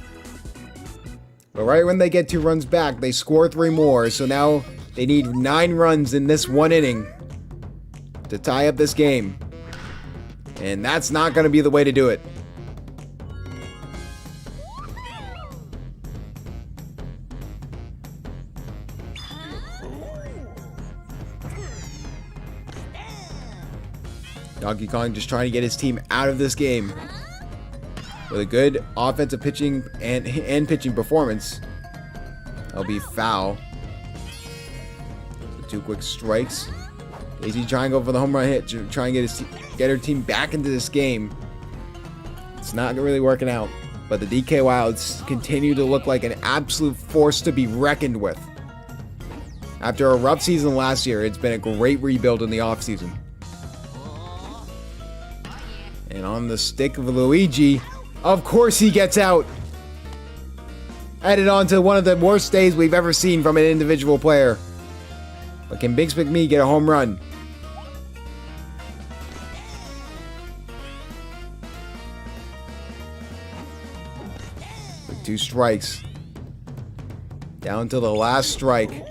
But right when they get 2 runs back, they score 3 more. So now they need 9 runs in this 1 inning to tie up this game. And that's not going to be the way to do it. Donkey Kong just trying to get his team out of this game with a good offensive pitching and pitching performance. That'll be foul. So 2 quick strikes. Daisy trying to go for the home run hit, trying to get her team back into this game. It's not really working out, but the DK Wilds continue to look like an absolute force to be reckoned with. After a rough season last year, it's been a great rebuild in the offseason. And on the stick of Luigi, of course he gets out. Added on to one of the worst days we've ever seen from an individual player. But can Big Spick Me get a home run? With 2 strikes. Down to the last strike.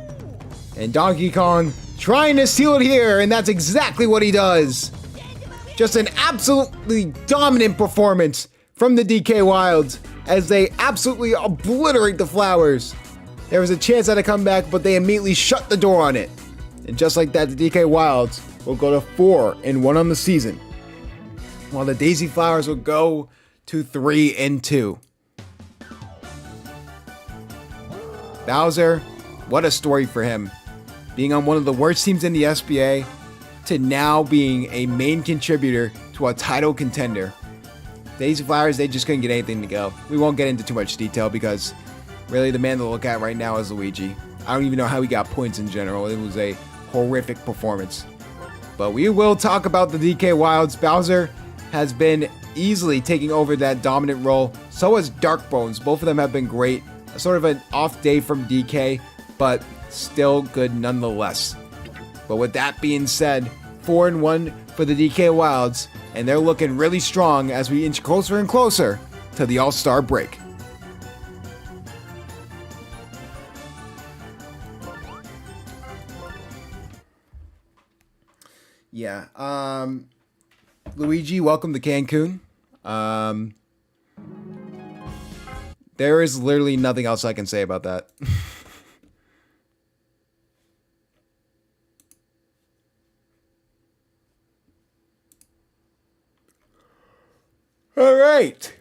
And Donkey Kong trying to steal it here, and that's exactly what he does. Just an absolutely dominant performance from the DK Wilds as they absolutely obliterate the Flowers. There was a chance at a comeback, but they immediately shut the door on it. And just like that, the DK Wilds will go to 4-1 on the season, while the Daisy Flowers will go to 3-2. Bowser, what a story for him. Being on one of the worst teams in the SBA to now being a main contributor to a title contender. Daisy Flowers, they just couldn't get anything to go. We won't get into too much detail because really the man to look at right now is Luigi. I don't even know how he got points in general. It was a horrific performance. But we will talk about the DK Wilds. Bowser has been easily taking over that dominant role. So has Dark Bones. Both of them have been great. Sort of an off day from DK, but still good nonetheless. But with that being said, 4-1 for the DK Wilds, and they're looking really strong as we inch closer and closer to the All-Star break. Yeah, Luigi, welcome to Cancun. There is literally nothing else I can say about that. All right.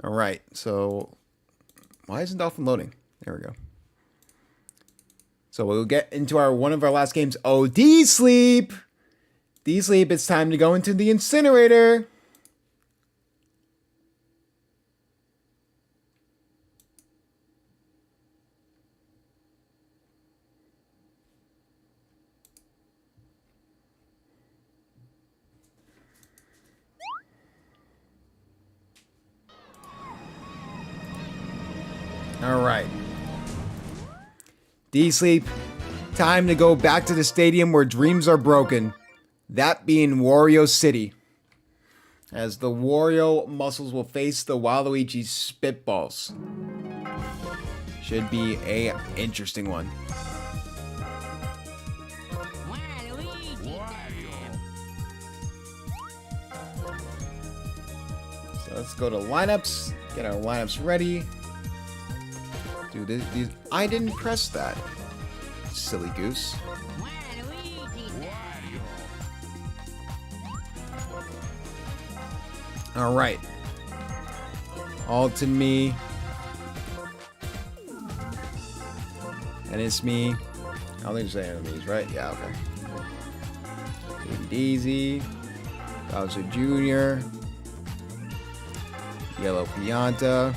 All right. So why isn't Dolphin loading? There we go. So we'll get into one of our last games. Oh, D-Sleep! D-Sleep, it's time to go into the incinerator. All right. D-Sleep, time to go back to the stadium where dreams are broken. That being Wario City. As the Wario Muscles will face the Waluigi Spitballs. Should be a interesting one. So let's go to lineups. Get our lineups ready. Dude, these I didn't press that. Silly goose. All right. Alton me. And it's me. I don't think there's any enemies, right? Yeah, okay. Daisy. Bowser Jr., Yellow Pianta,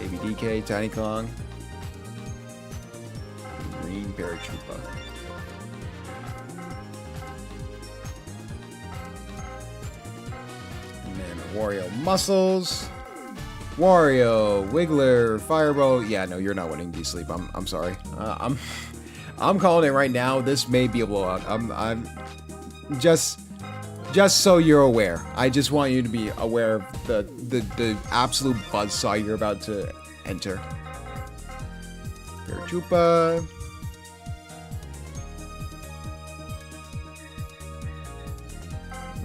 Baby DK, Tiny Kong, Green Paratroopa. And then Wario Muscles, Wario, Wiggler, Fireball. Yeah, no, you're not winning D-Sleep. I'm sorry. I'm calling it right now. This may be a blowout. I'm just so you're aware. I just want you to be aware of the absolute buzzsaw you're about to enter. Paratroopa.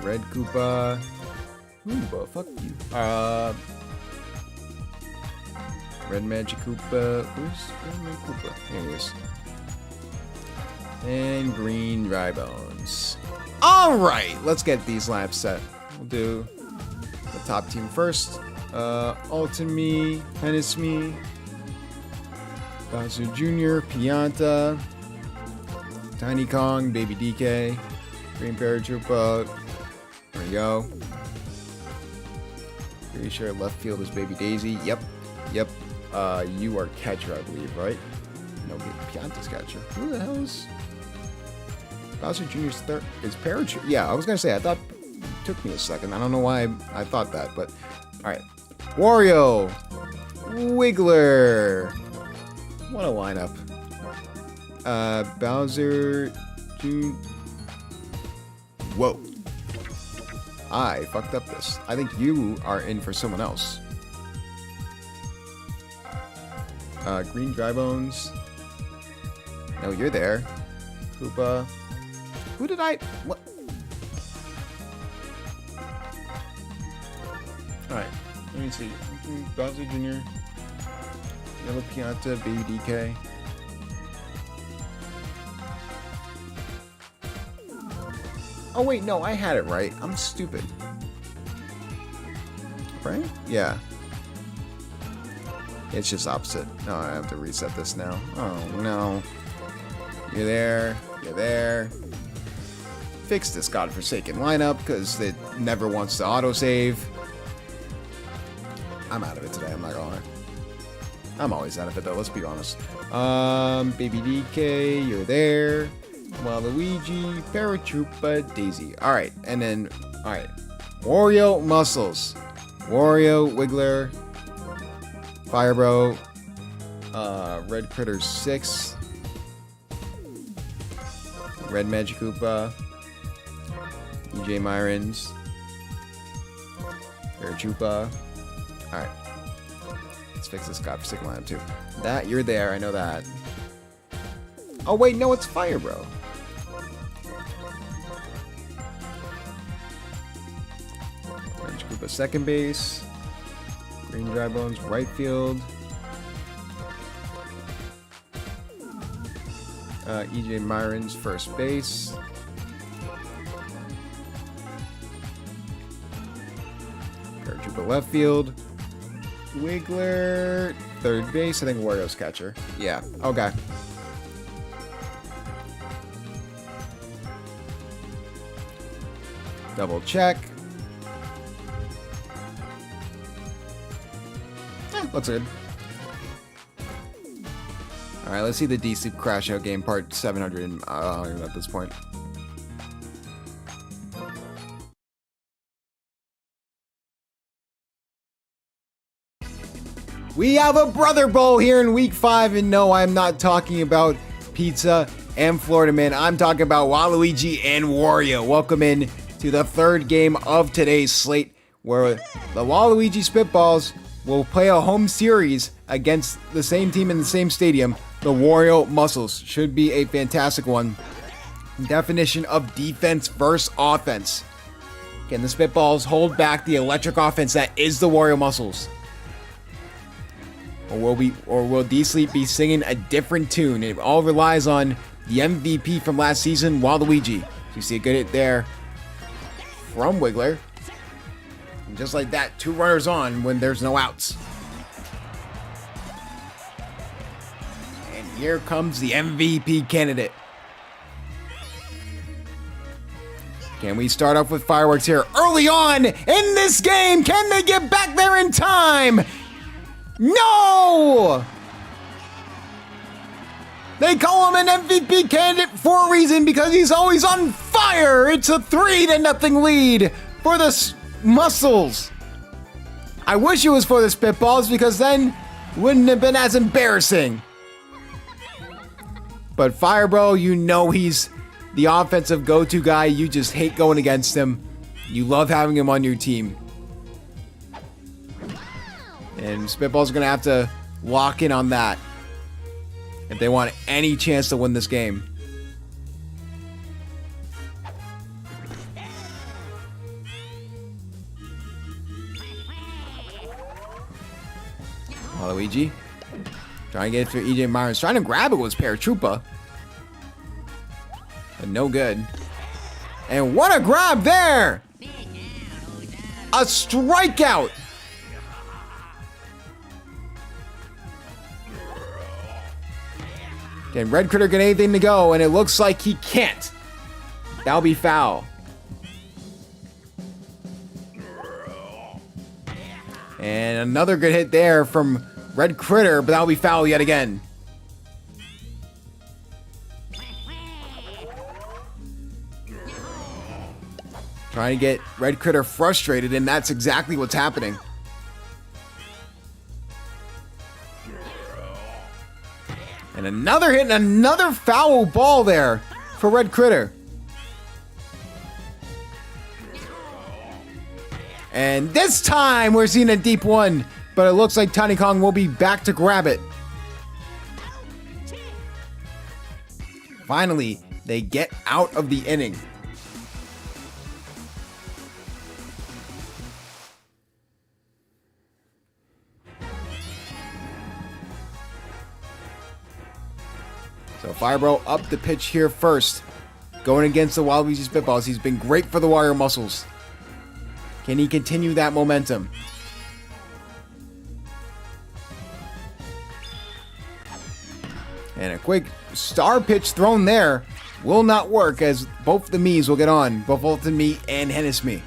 Red Koopa. Koopa, fuck you. Red Magic Koopa. Where's Red Magic Koopa? There he is. And Green Dry Bones. Alright, let's get these laps set. We'll do the top team first. Ultimate, Penisme, Bowser Jr., Pianta, Tiny Kong, Baby DK, Green Paratroopa. There we go. Pretty sure left field is Baby Daisy. Yep. You are catcher, I believe, right? No, Pianta's catcher. Who the hell is Bowser Jr.'s third? Is Paratroopa? Yeah, I was gonna say, I thought it took me a second. I don't know why I thought that, but alright. Wario! Wiggler! What a lineup. Bowser Jr. Whoa. I fucked up this. I think you are in for someone else. Green Dry Bones. No, you're there. Koopa. Who did I... What? Alright. Let me see. Bowser Jr. Yellow Pianta, Baby DK. Oh wait, no, I had it right. I'm stupid. Right? Yeah. It's just opposite. No, I have to reset this now. Oh no. You're there. You're there. Fix this godforsaken lineup because it never wants to autosave. I'm out of it today, I'm not gonna lie. I'm always out of it though, let's be honest. Baby DK, you're there. Waluigi, Paratroopa, Daisy. Alright, and then, alright. Wario Muscles. Wario, Wiggler, Firebro, Red Critter 6, Red Magic Koopa, EJ Myrons, Paratroopa. Alright. Let's fix this godforsaken lineup too. That, you're there, I know that. Oh wait, no, it's Firebro. Magic Koopa second base. Green Dry Bones right field. EJ Myrons first base. Paratroopa left field. Wiggler third base. I think Wario's catcher. Yeah. Okay. Double check. Looks good. Alright, let's see the D-Sleep Crash Out game part 700 at this point. We have a Brother Bowl here in week 5, and no, I'm not talking about pizza and Florida Man. I'm talking about Waluigi and Wario. Welcome in to the third game of today's slate, where the Waluigi Spitballs will play a home series against the same team in the same stadium, the Wario Muscles. Should be a fantastic one. Definition of defense versus offense. Can the Spitballs hold back the electric offense that is the Wario Muscles? Or will D-Sleep be singing a different tune? It all relies on the MVP from last season, Waluigi. So you see a good hit there from Wiggler. And just like that, 2 runners on when there's no outs. And here comes the MVP candidate. Can we start off with fireworks here early on in this game? Can they get back there in time? No! They call him an MVP candidate for a reason because he's always on fire. It's a 3-0 lead for the Muscles. I wish it was for the Spitballs because then it wouldn't have been as embarrassing. But Firebro, you know he's the offensive go-to guy. You just hate going against him. You love having him on your team. And Spitball's going to have to lock in on that if they want any chance to win this game. Waluigi trying to get it through EJ Myers. Trying to grab it was Paratroopa. But no good. And what a grab there! A strikeout! Can Red Critter get anything to go? And it looks like he can't. That'll be foul. And another good hit there from Red Critter, but that'll be foul yet again. Trying to get Red Critter frustrated, and that's exactly what's happening. And another hit and another foul ball there for Red Critter. And this time we're seeing a deep one, but it looks like Tiny Kong will be back to grab it. Finally, they get out of the inning. So Firebro up the pitch here first. Going against the Waluigi Spitballs. He's been great for the Wario Muscles. Can he continue that momentum? And a quick star pitch thrown there will not work as both the Miis will get on. Both the Mii and Hennesme.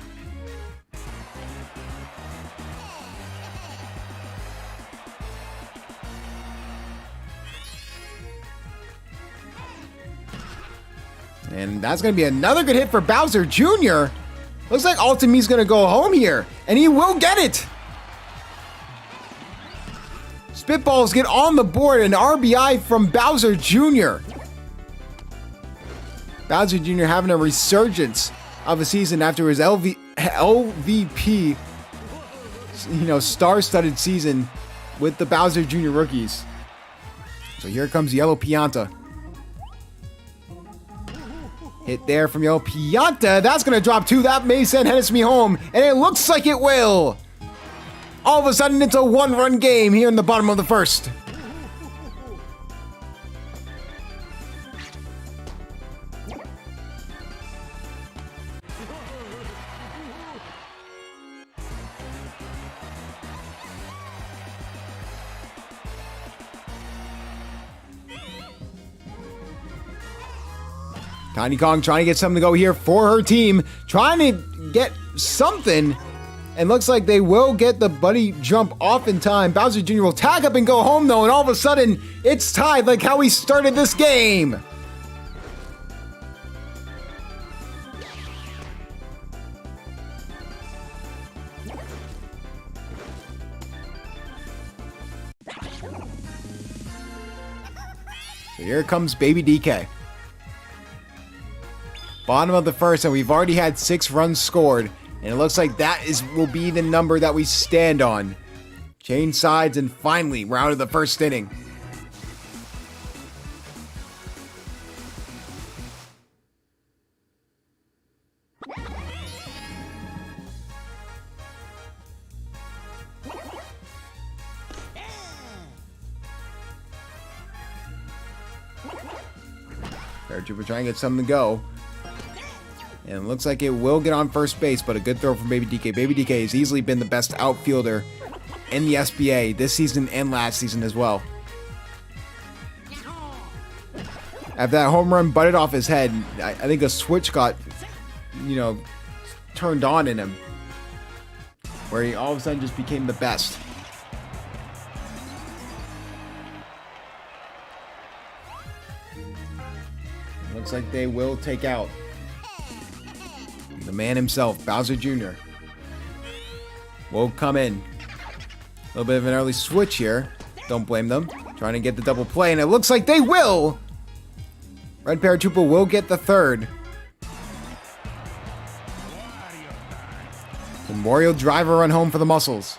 And that's going to be another good hit for Bowser Jr. Looks like Ultimi's going to go home here. And he will get it. Spitballs get on the board. An RBI from Bowser Jr. Bowser Jr. having a resurgence of a season after his LVP, star-studded season with the Bowser Jr. rookies. So here comes Yellow Pianta. Hit there from Yellow Pianta. That's going to drop two. That may send Hennesme home. And it looks like it will. All of a sudden, it's a one-run game here in the bottom of the first. Tiny Kong trying to get something to go here for her team. Trying to get something. And looks like they will get the buddy jump off in time. Bowser Jr. will tag up and go home though. And all of a sudden, it's tied like how we started this game. So here comes Baby DK. Bottom of the first, and we've already had 6 runs scored. And it looks like that will be the number that we stand on. Change sides, and finally, we're out of the first inning. Paratrooper trying to get something to go. And it looks like it will get on first base, but a good throw from Baby DK. Baby DK has easily been the best outfielder in the SBA this season and last season as well. After that home run butted off his head, I think a switch got turned on in him, where he all of a sudden just became the best. Looks like they will take out the man himself, Bowser Jr. Will come in. A little bit of an early switch here. Don't blame them. Trying to get the double play, and it looks like they will. Red Paratroopa will get the third. And Wario driver run home for the muscles.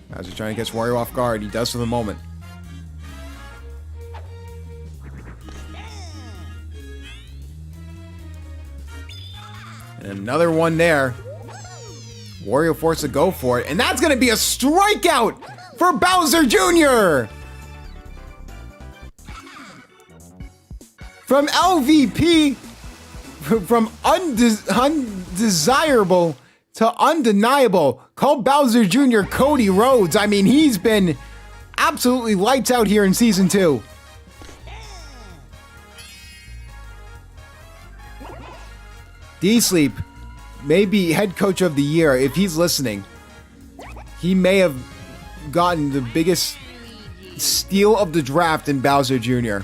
Bowser trying to catch Wario off guard. He does for the moment. And another one there. Wario forced to go for it. And that's going to be a strikeout for Bowser Jr. From LVP, from undesirable to undeniable. Call Bowser Jr. Cody Rhodes. I mean, he's been absolutely lights out here in Season 2. D-Sleep may be head coach of the year if he's listening. He may have gotten the biggest steal of the draft in Bowser Jr.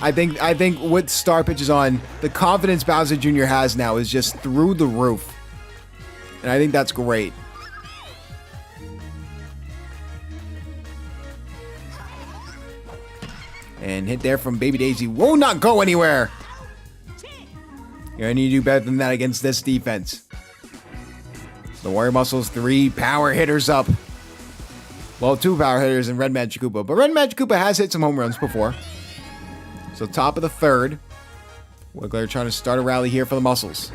I think with Star Pitches on, the confidence Bowser Jr. has now is just through the roof. And I think that's great. And hit there from Baby Daisy will not go anywhere. You're gonna need to do better than that against this defense. The Warrior Muscles, 3 power hitters up. Well, 2 power hitters in Red Magic Koopa. But Red Magic Koopa has hit some home runs before. So top of the third. Wiggler trying to start a rally here for the Muscles.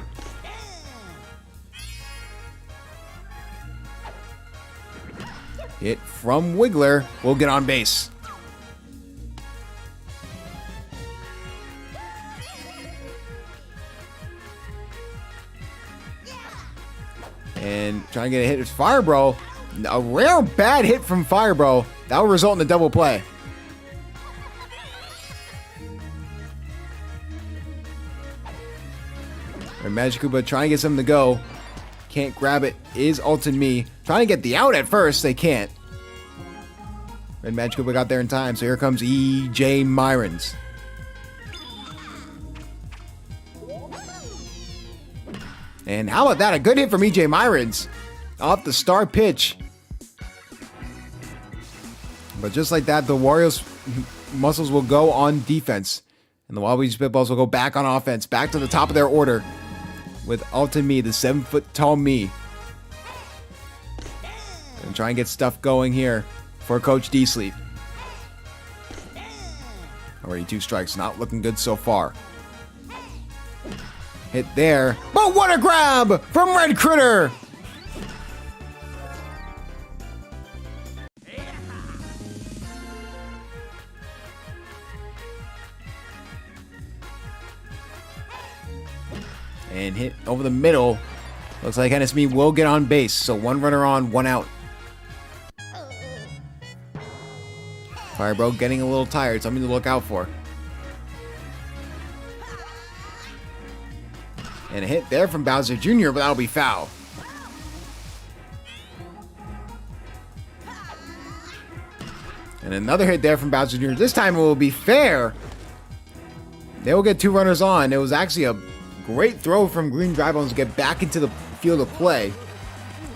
Hit from Wiggler. Will get on base. And trying to get a hit with Fire Bro. A rare bad hit from Fire Bro. That will result in a double play. And Magic Koopa trying to get something to go. Can't grab it. Is Ultimate Me. Trying to get the out at first. They can't. Red Magic Koopa got there in time. So here comes E.J. Myrons. And how about that? A good hit from E.J. Myrons. Off the star pitch. But just like that, the Warriors Muscles will go on defense. And the Waluigi Spitballs will go back on offense. Back to the top of their order. With Ultimate Me, the 7-foot-tall me. And try and get stuff going here for Coach D-Sleep. Already 2 strikes. Not looking good so far. Hit there. But what a grab from Red Critter! And hit over the middle. Looks like NSB will get on base. So 1 runner on, 1 out. Fire Bro getting a little tired. Something to look out for. And a hit there from Bowser Jr., but that'll be foul. And another hit there from Bowser Jr. This time it will be fair. They will get 2 runners on. It was actually a great throw from Green Drybones to get back into the field of play.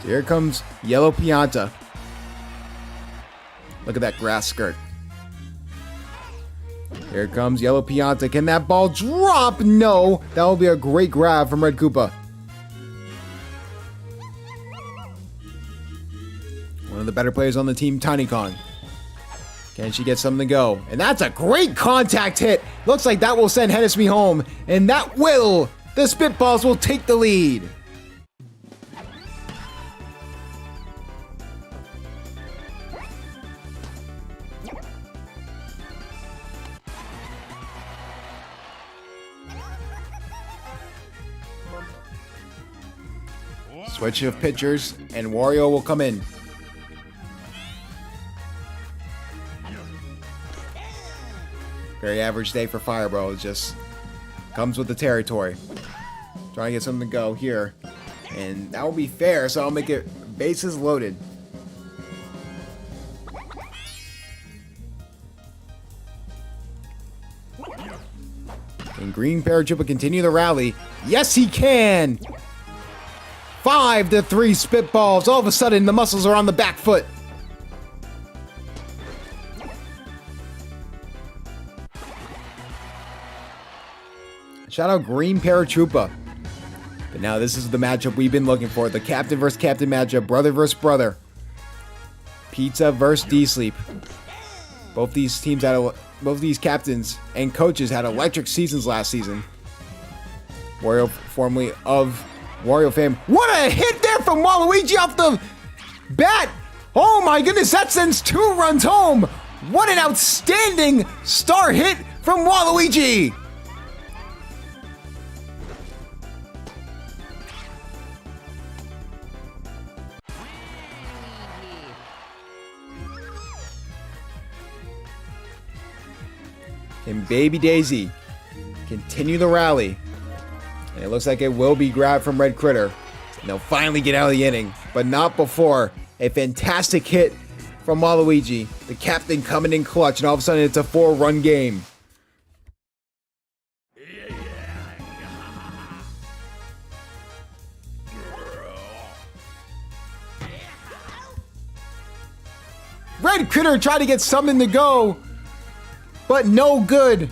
So here comes Yellow Pianta. Look at that grass skirt. Here comes Yellow Pianta. Can that ball drop? No. That will be a great grab from Red Koopa. One of the better players on the team, Tiny Kong. Can she get something to go? And that's a great contact hit. Looks like that will send Hennesby home. And that will. The Spitballs will take the lead. Switch of pitchers, and Wario will come in. Very average day for Fire Bro. It just comes with the territory. Trying to get something to go here. And that will be fair, so I'll make it bases loaded. Can Green Paratroopa continue the rally? Yes, he can! 5-3 spitballs. All of a sudden, the muscles are on the back foot. Shout out Green Paratroopa. But now this is the matchup we've been looking for. The captain versus captain matchup. Brother versus brother. Pizza versus D-Sleep. Both these captains and coaches had electric seasons last season. Wario, formerly of Wario fame. What a hit there from Waluigi off the bat! Oh my goodness, that sends 2 runs home! What an outstanding star hit from Waluigi! And Baby Daisy continue the rally. And it looks like it will be grabbed from Red Critter. And they'll finally get out of the inning. But not before a fantastic hit from Waluigi. The captain coming in clutch. And all of a sudden it's a 4-run game. Red Critter tried to get something to go. But no good.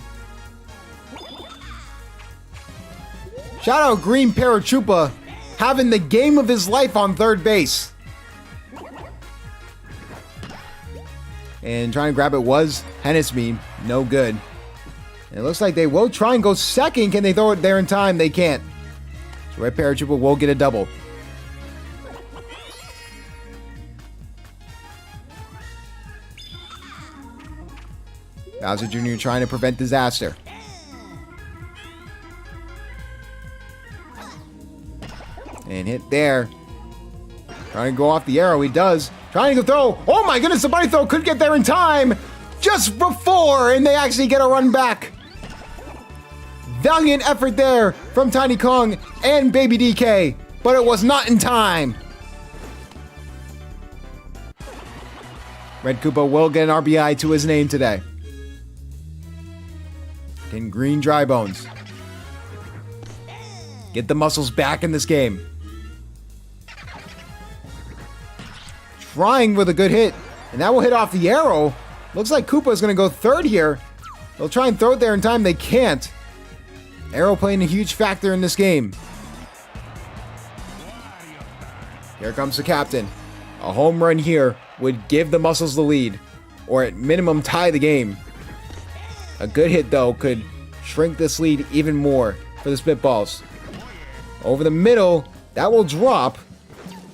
Shout out Green Paratroopa having the game of his life on third base. And trying to grab it was Hennesme. No good. And it looks like they will try and go second. Can they throw it there in time? They can't. So Red Paratroopa will get a double. Bowser Jr. trying to prevent disaster. And hit there. Trying to go off the arrow. He does. Trying to throw. Oh my goodness, the bunny throw could get there in time. Just before. And they actually get a run back. Valiant effort there from Tiny Kong and Baby DK. But it was not in time. Red Koopa will get an RBI to his name today. Can Green Dry Bones get the muscles back in this game? Trying with a good hit, and that will hit off the arrow. Looks like Koopa is going to go third here. They'll try and throw it there in time. They can't. Arrow playing a huge factor in this game. Here comes the captain. A home run here would give the muscles the lead, or at minimum tie the game. A good hit, though, could shrink this lead even more for the Spitballs. Over the middle, that will drop.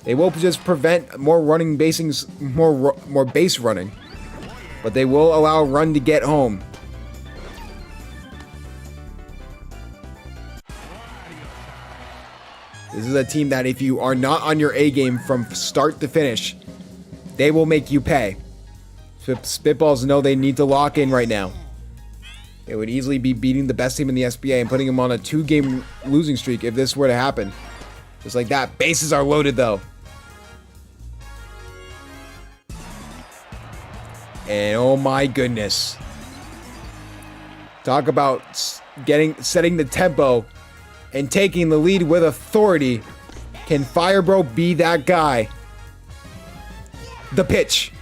They will just prevent more running basings, more base running. But they will allow a run to get home. This is a team that if you are not on your A game from start to finish, they will make you pay. Spitballs know they need to lock in right now. It would easily be beating the best team in the SBA and putting them on a 2-game losing streak if this were to happen. Just like that. Bases are loaded, though. And oh my goodness. Talk about setting the tempo and taking the lead with authority. Can Firebro be that guy? The pitch.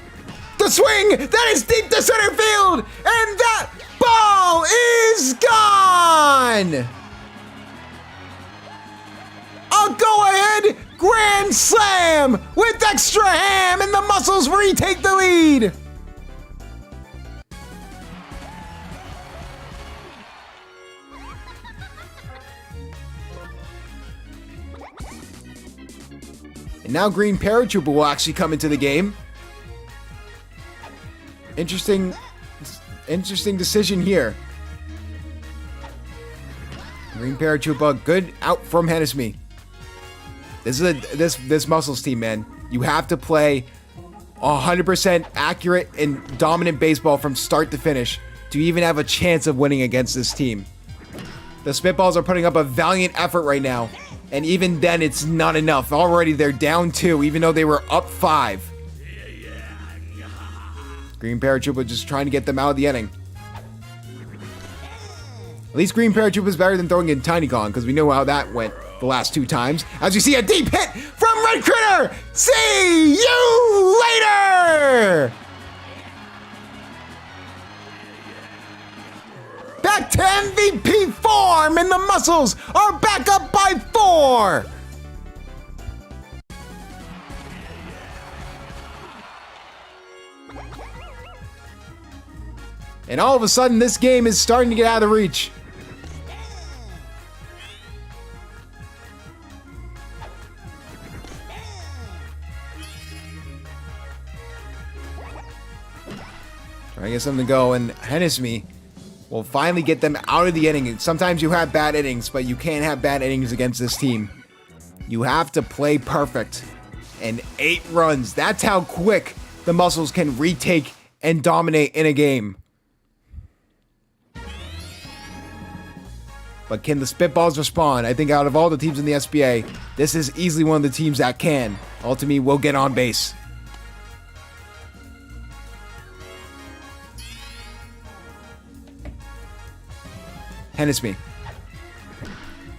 The swing! That is deep to center field! And that ball is gone! A go-ahead grand slam with extra ham and the muscles retake the lead! And now Green Paratroopa will actually come into the game. Interesting decision here. Green Paratroopa, good out from Hennesme. This Muscles team, man. You have to play 100% accurate and dominant baseball from start to finish to even have a chance of winning against this team. The Spitballs are putting up a valiant effort right now, and even then it's not enough. Already they're down 2, even though they were up 5. Green Paratroopa just trying to get them out of the inning. At least Green Paratroopa is better than throwing in Tiny Kong, because we know how that went the last 2 times. As you see a deep hit from Red Critter! See you later! Back to MVP form, and the Muscles are back up by 4! And all of a sudden, this game is starting to get out of the reach. Trying to get something to go, and Hennesme will finally get them out of the inning. Sometimes you have bad innings, but you can't have bad innings against this team. You have to play perfect. And 8 runs. That's how quick the Muscles can retake and dominate in a game. But can the Spitballs respond? I think out of all the teams in the SBA, this is easily one of the teams that can. Ultimately, will get on base. Hennesme.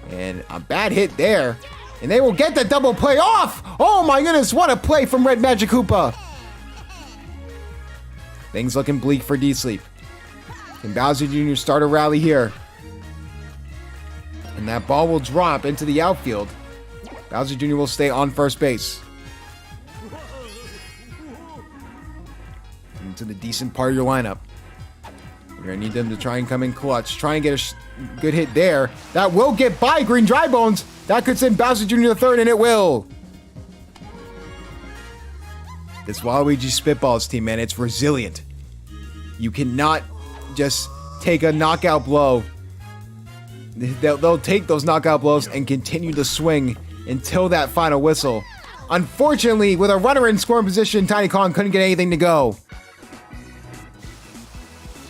And a bad hit there. And they will get the double play off! Oh my goodness, what a play from Red Magic Koopa! Things looking bleak for D-Sleep. Can Bowser Jr. start a rally here? And that ball will drop into the outfield. Bowser Jr. will stay on first base. Into the decent part of your lineup. You're going to need them to try and come in clutch. Try and get a good hit there. That will get by Green Dry Bones. That could send Bowser Jr. to third, and it will. This Waluigi Spitballs team, man, it's resilient. You cannot just take a knockout blow. They'll take those knockout blows and continue to swing until that final whistle. Unfortunately, with a runner in scoring position, Tiny Kong couldn't get anything to go.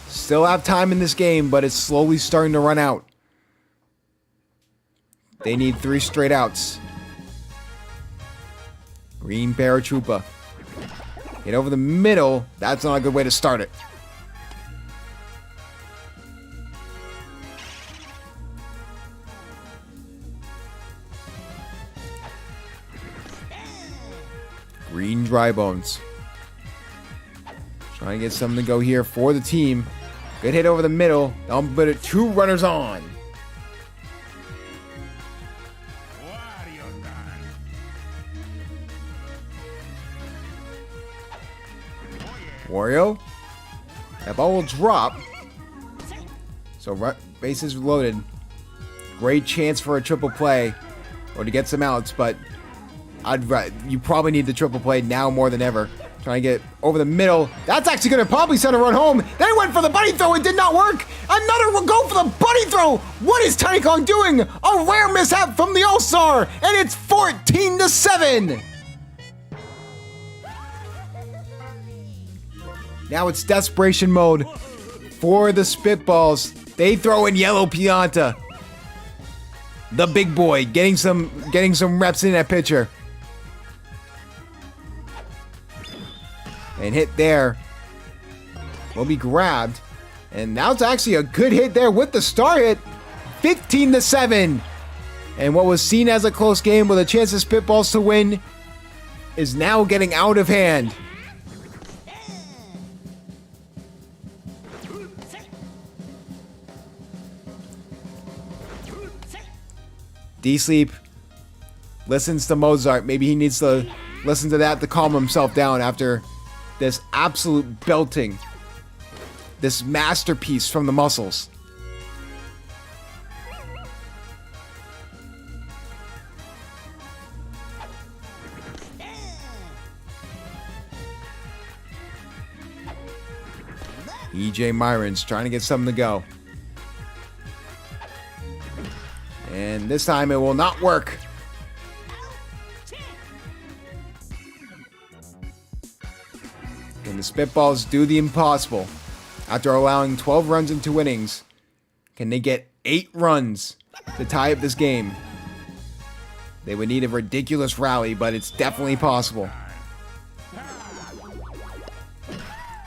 Still have time in this game, but it's slowly starting to run out. They need 3 straight outs. Green Paratroopa. Get over the middle. That's not a good way to start it. Green Dry Bones. Trying to get something to go here for the team. Good hit over the middle. I'll put it 2 runners on. Wario. That ball will drop. So bases loaded. Great chance for a triple play or to get some outs, but you probably need the triple play now more than ever. Trying to get over the middle. That's actually going to probably send a run home. They went for the bunny throw. It did not work. Another will go for the bunny throw. What is Tiny Kong doing? A rare mishap from the All-Star. And it's 14-7. Now it's desperation mode for the Spitballs. They throw in Yellow Pianta. The big boy getting some reps in that pitcher. And hit there. Will be grabbed. And now it's actually a good hit there with the star hit. 15-7. And what was seen as a close game with a chance of Spitballs to win is now getting out of hand. D-Sleep listens to Mozart. Maybe he needs to listen to that to calm himself down after this absolute belting. This masterpiece from the Muscles. EJ Myron's trying to get something to go. And this time it will not work. And the Spitballs do the impossible. After allowing 12 runs in 2 innings, can they get 8 runs to tie up this game? They would need a ridiculous rally, but it's definitely possible.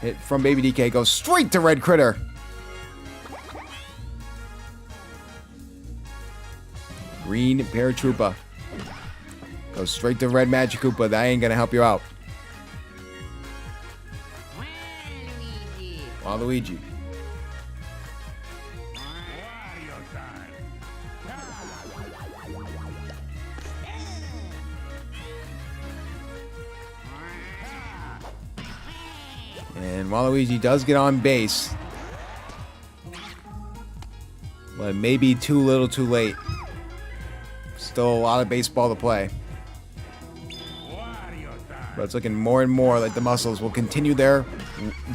Hit from Baby DK goes straight to Red Critter. Green Paratroopa goes straight to Red Magic Koopa. That ain't gonna help you out. Waluigi. And Waluigi does get on base. But maybe too little too late. Still a lot of baseball to play. But it's looking more and more like the Muscles will continue their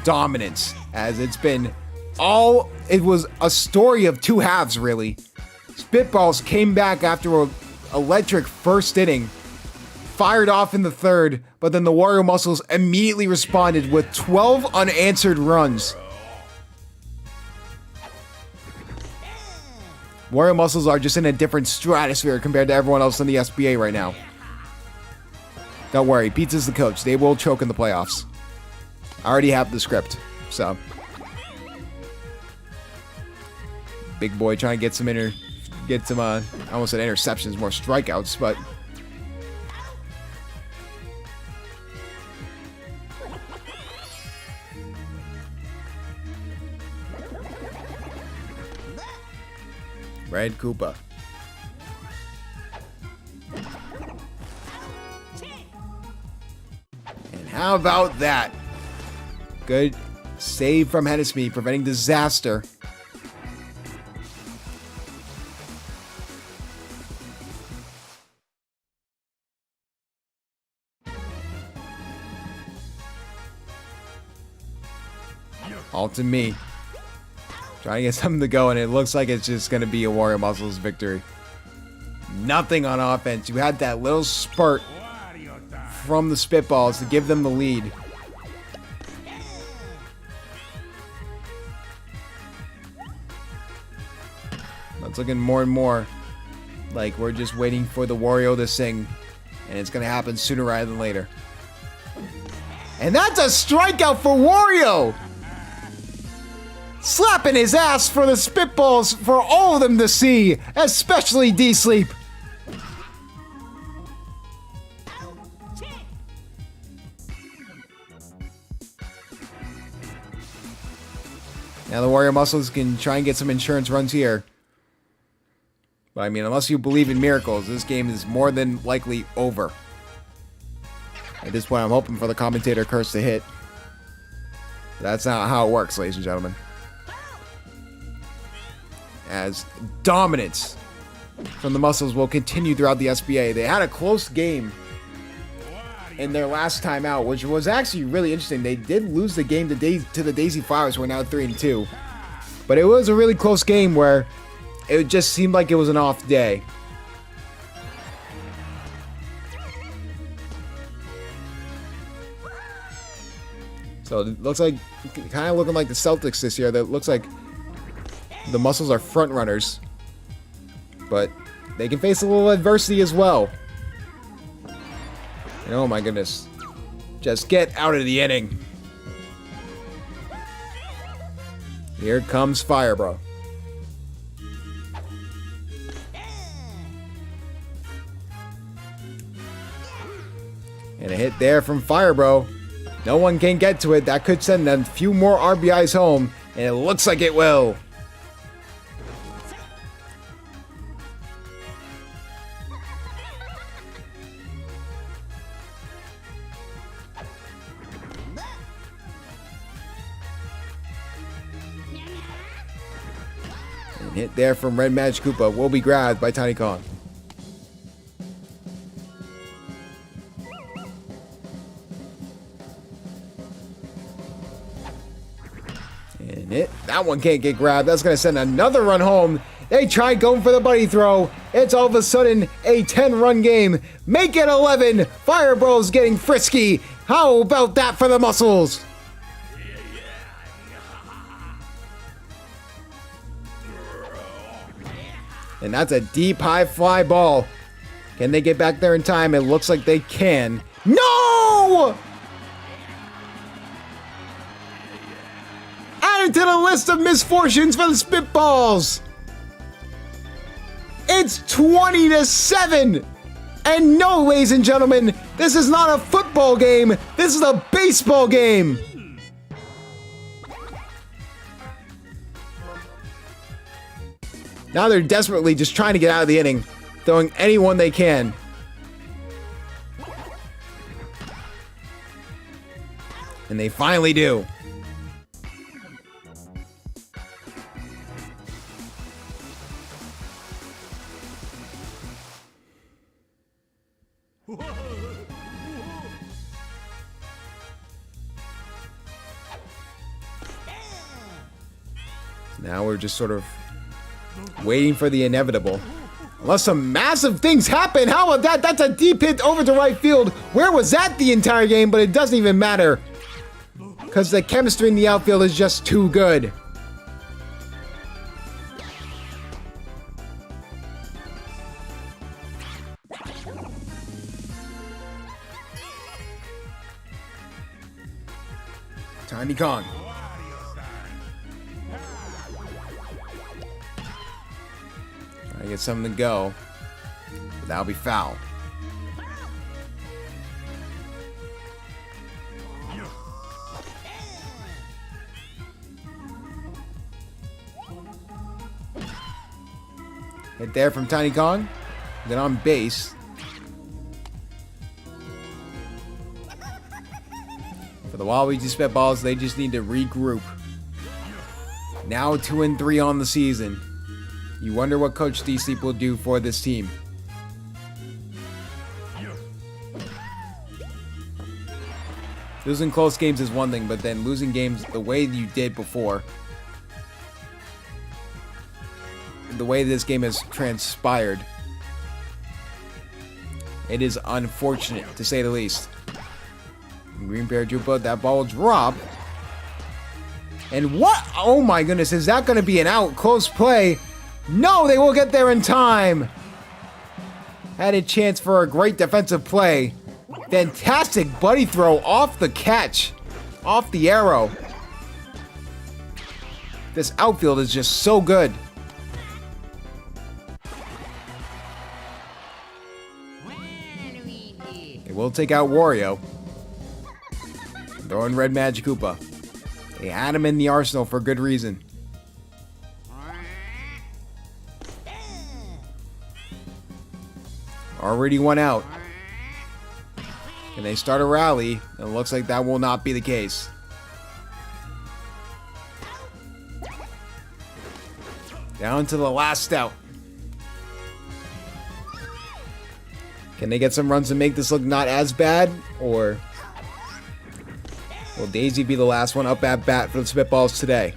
dominance, as it's been it was a story of 2 halves, really. Spitballs came back after an electric first inning, fired off in the 3rd, but then the Wario Muscles immediately responded with 12 unanswered runs. Wario Muscles are just in a different stratosphere compared to everyone else in the SBA right now. Don't worry, Pizza's the coach. They will choke in the playoffs. I already have the script, so. Big boy trying to get some I almost said interceptions, more strikeouts, but. Red Koopa. And how about that? Good save from Hennessy, preventing disaster. All to me. Trying to get something to go, and it looks like it's just going to be a Wario Muscles victory. Nothing on offense. You had that little spurt from the Spitballs to give them the lead. It's looking more and more like we're just waiting for the Wario to sing, and it's going to happen sooner rather than later. And that's a strikeout for Wario! Slapping his ass for the Spitballs for all of them to see, especially D-Sleep. Now the Wario Muscles can try and get some insurance runs here. But I mean, unless you believe in miracles, this game is more than likely over. At this point, I'm hoping for the commentator curse to hit. That's not how it works, ladies and gentlemen. As dominance from the Muscles will continue throughout the SBA. They had a close game in their last time out, which was actually really interesting. They did lose the game to the Daisy Flowers, who are now 3-2. But it was a really close game where it just seemed like it was an off day. So it looks like, kind of looking like the Celtics this year. That looks like the Muscles are front runners, but they can face a little adversity as well. And oh my goodness, just get out of the inning. Here comes Fire Bro. And a hit there from Fire Bro. No one can get to it. That could send them a few more RBIs home, and it looks like it will. And hit there from Red Magic Koopa will be grabbed by Tiny Kong. That one can't get grabbed. That's going to send another run home. They tried going for the buddy throw. It's all of a sudden a 10-run game. Make it 11. Fire Bro's getting frisky. How about that for the Muscles? And that's a deep high fly ball. Can they get back there in time? It looks like they can. No! Added to the list of misfortunes for the Spitballs. It's 20-7. And no, ladies and gentlemen, this is not a football game. This is a baseball game. Now they're desperately just trying to get out of the inning, throwing anyone they can. And they finally do. Now we're just sort of waiting for the inevitable. Unless some massive things happen. How about that? That's a deep hit over to right field. Where was that the entire game? But it doesn't even matter. Because the chemistry in the outfield is just too good. Tiny Kong. Trying to get something to go. But that'll be foul. Hit there from Tiny Kong. Then on base. For the Waluigi Spitballs, they just need to regroup. Now 2-3 on the season. You wonder what Coach D-Sleep will do for this team. Losing close games is one thing, but then losing games the way you did before, the way this game has transpired, it is unfortunate to say the least. Green Paratroopa, that ball will drop. And what? Oh my goodness, is that going to be an out? Close play. No, they will get there in time. Had a chance for a great defensive play. Fantastic buddy throw off the catch. Off the arrow. This outfield is just so good. It will take out Wario. Throwing Red Magic Koopa. They had him in the arsenal for good reason. Already one out. Can they start a rally? It looks like that will not be the case. Down to the last out. Can they get some runs to make this look not as bad? Or will Daisy be the last one up at bat for the Spitballs today?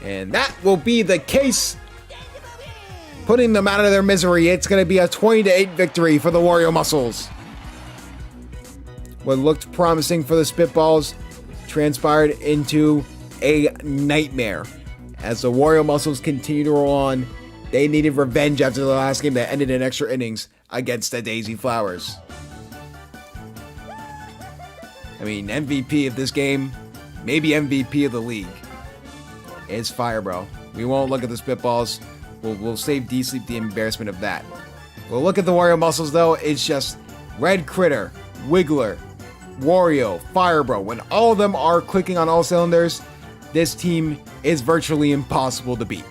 And that will be the case. Putting them out of their misery. It's going to be a 20-8 victory for the Wario Muscles. What looked promising for the Spitballs transpired into a nightmare. As the Wario Muscles continue to roll on, they needed revenge after the last game that ended in extra innings against the Daisy Flowers. I mean, MVP of this game, maybe MVP of the league. It's fire, bro. We won't look at the Spitballs. We'll save D-Sleep the embarrassment of that. We'll look at the Wario Muscles, though. It's just Red Critter, Wiggler, Wario, Fire Bro. When all of them are clicking on all cylinders, this team is virtually impossible to beat.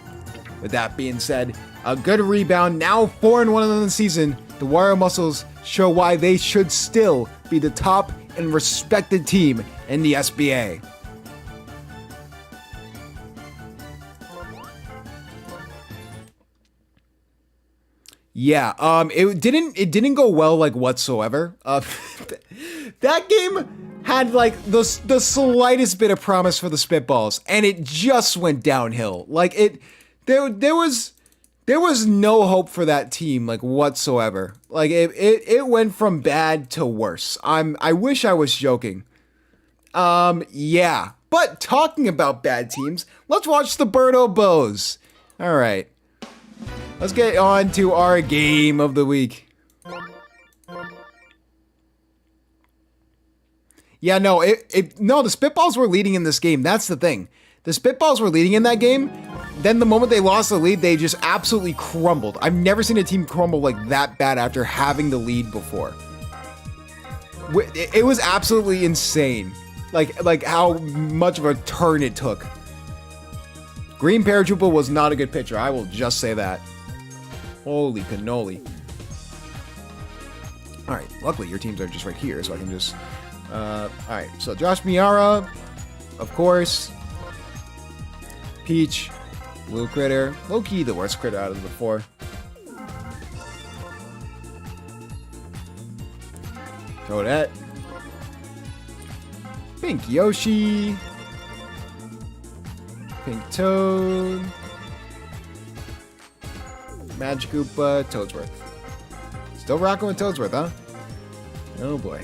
With that being said, a good rebound. Now 4-1 in the season. The Wario Muscles show why they should still be the top and respected team in the SBA. Yeah, it didn't go well like whatsoever. That game had like the slightest bit of promise for the Spitballs, and it just went downhill. Like there was no hope for that team like whatsoever. Like it went from bad to worse. I wish I was joking. Yeah. But talking about bad teams, let's watch the Birdo Bows. All right. Let's get on to our game of the week. Yeah, no, no, the Spitballs were leading in this game. That's the thing. The Spitballs were leading in that game. Then the moment they lost the lead, they just absolutely crumbled. I've never seen a team crumble like that bad after having the lead before. It was absolutely insane. Like how much of a turn it took. Green Paratrooper was not a good pitcher. I will just say that. Holy cannoli. All right. Luckily, your teams are just right here, so I can just... all right. So Josh Miara, of course. Peach. Blue Critter. Low-key the worst critter out of the four. Toadette. Pink Yoshi. Pink Toad. Magikoopa. Toadsworth. Still rocking with Toadsworth, huh? Oh boy.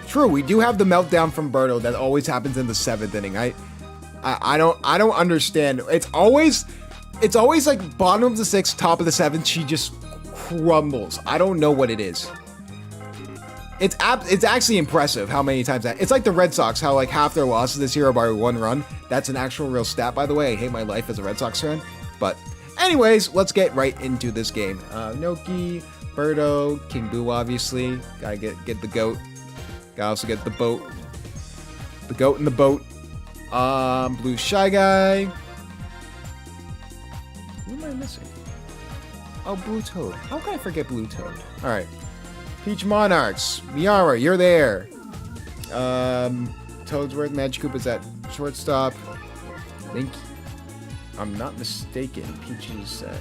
True, we do have the meltdown from Birdo that always happens in the 7th inning. I don't understand. It's always like bottom of the 6th, top of the 7th. She just crumbles. I don't know what it is. It's actually impressive how many times that. It's like the Red Sox, how like half their losses this year are by 1 run. That's an actual real stat, by the way. I hate my life as a Red Sox fan. But anyways, let's get right into this game. Noki, Birdo, King Boo, obviously. Gotta get the goat. Gotta also get the boat. The goat in the boat. Blue Shy Guy. Who am I missing? Oh, Blue Toad. How can I forget Blue Toad? All right. Peach Monarchs. Miara, you're there. Toadsworth, Magikoopa's at shortstop. I think, I'm not mistaken, Peach is at...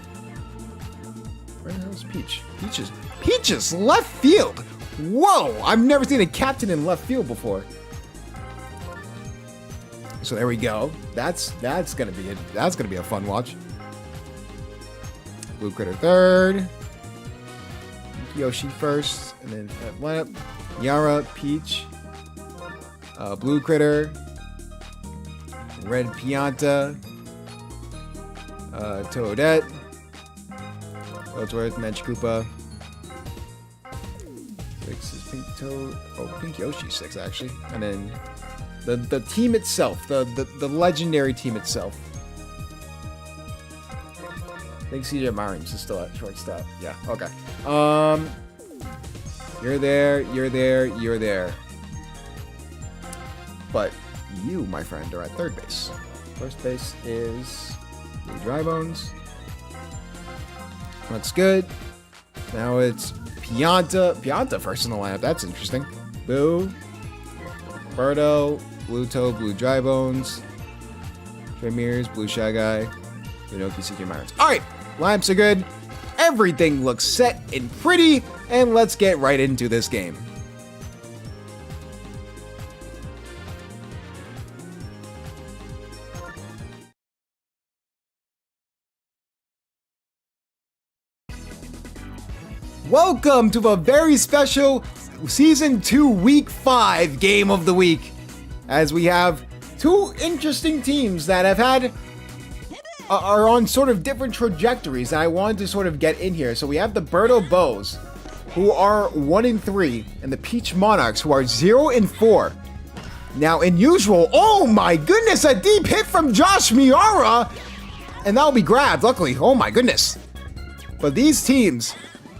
Where the hell is Peach? Peach's left field! Whoa! I've never seen a captain in left field before. So there we go. That's gonna be it. That's gonna be a fun watch. Blue Critter third. Yoshi first, and then lineup. Yara, Peach, Blue Critter, Red Pianta, Toadette, Toadsworth, Magikoopa. 6 is Pink Toad. Oh, Pink Yoshi 6 actually, and then the team itself, the legendary team itself. I think CJ Myriams is still at shortstop. Yeah, okay. You're there, you're there, you're there. But you, my friend, are at third base. First base is Blue Dry Bones. That's good. Now it's Pianta. Pianta first in the lineup. That's interesting. Boo. Birdo. Blue Toad, Blue Dry Bones. Trey Mears, Blue Shy Guy. Inoki, CJ Myriams. Alright. Lineups are good. Everything looks set and pretty. And let's get right into this game. Welcome to a very special Season 2 Week 5 Game of the Week, as we have two interesting teams that have had are on sort of different trajectories that I wanted to sort of get in here. So we have the Birdo Bows, who are 1-3, and the Peach Monarchs, who are 0-4. Now, in usual, oh my goodness, a deep hit from Josh Miara, and that'll be grabbed, luckily. Oh my goodness. But these teams,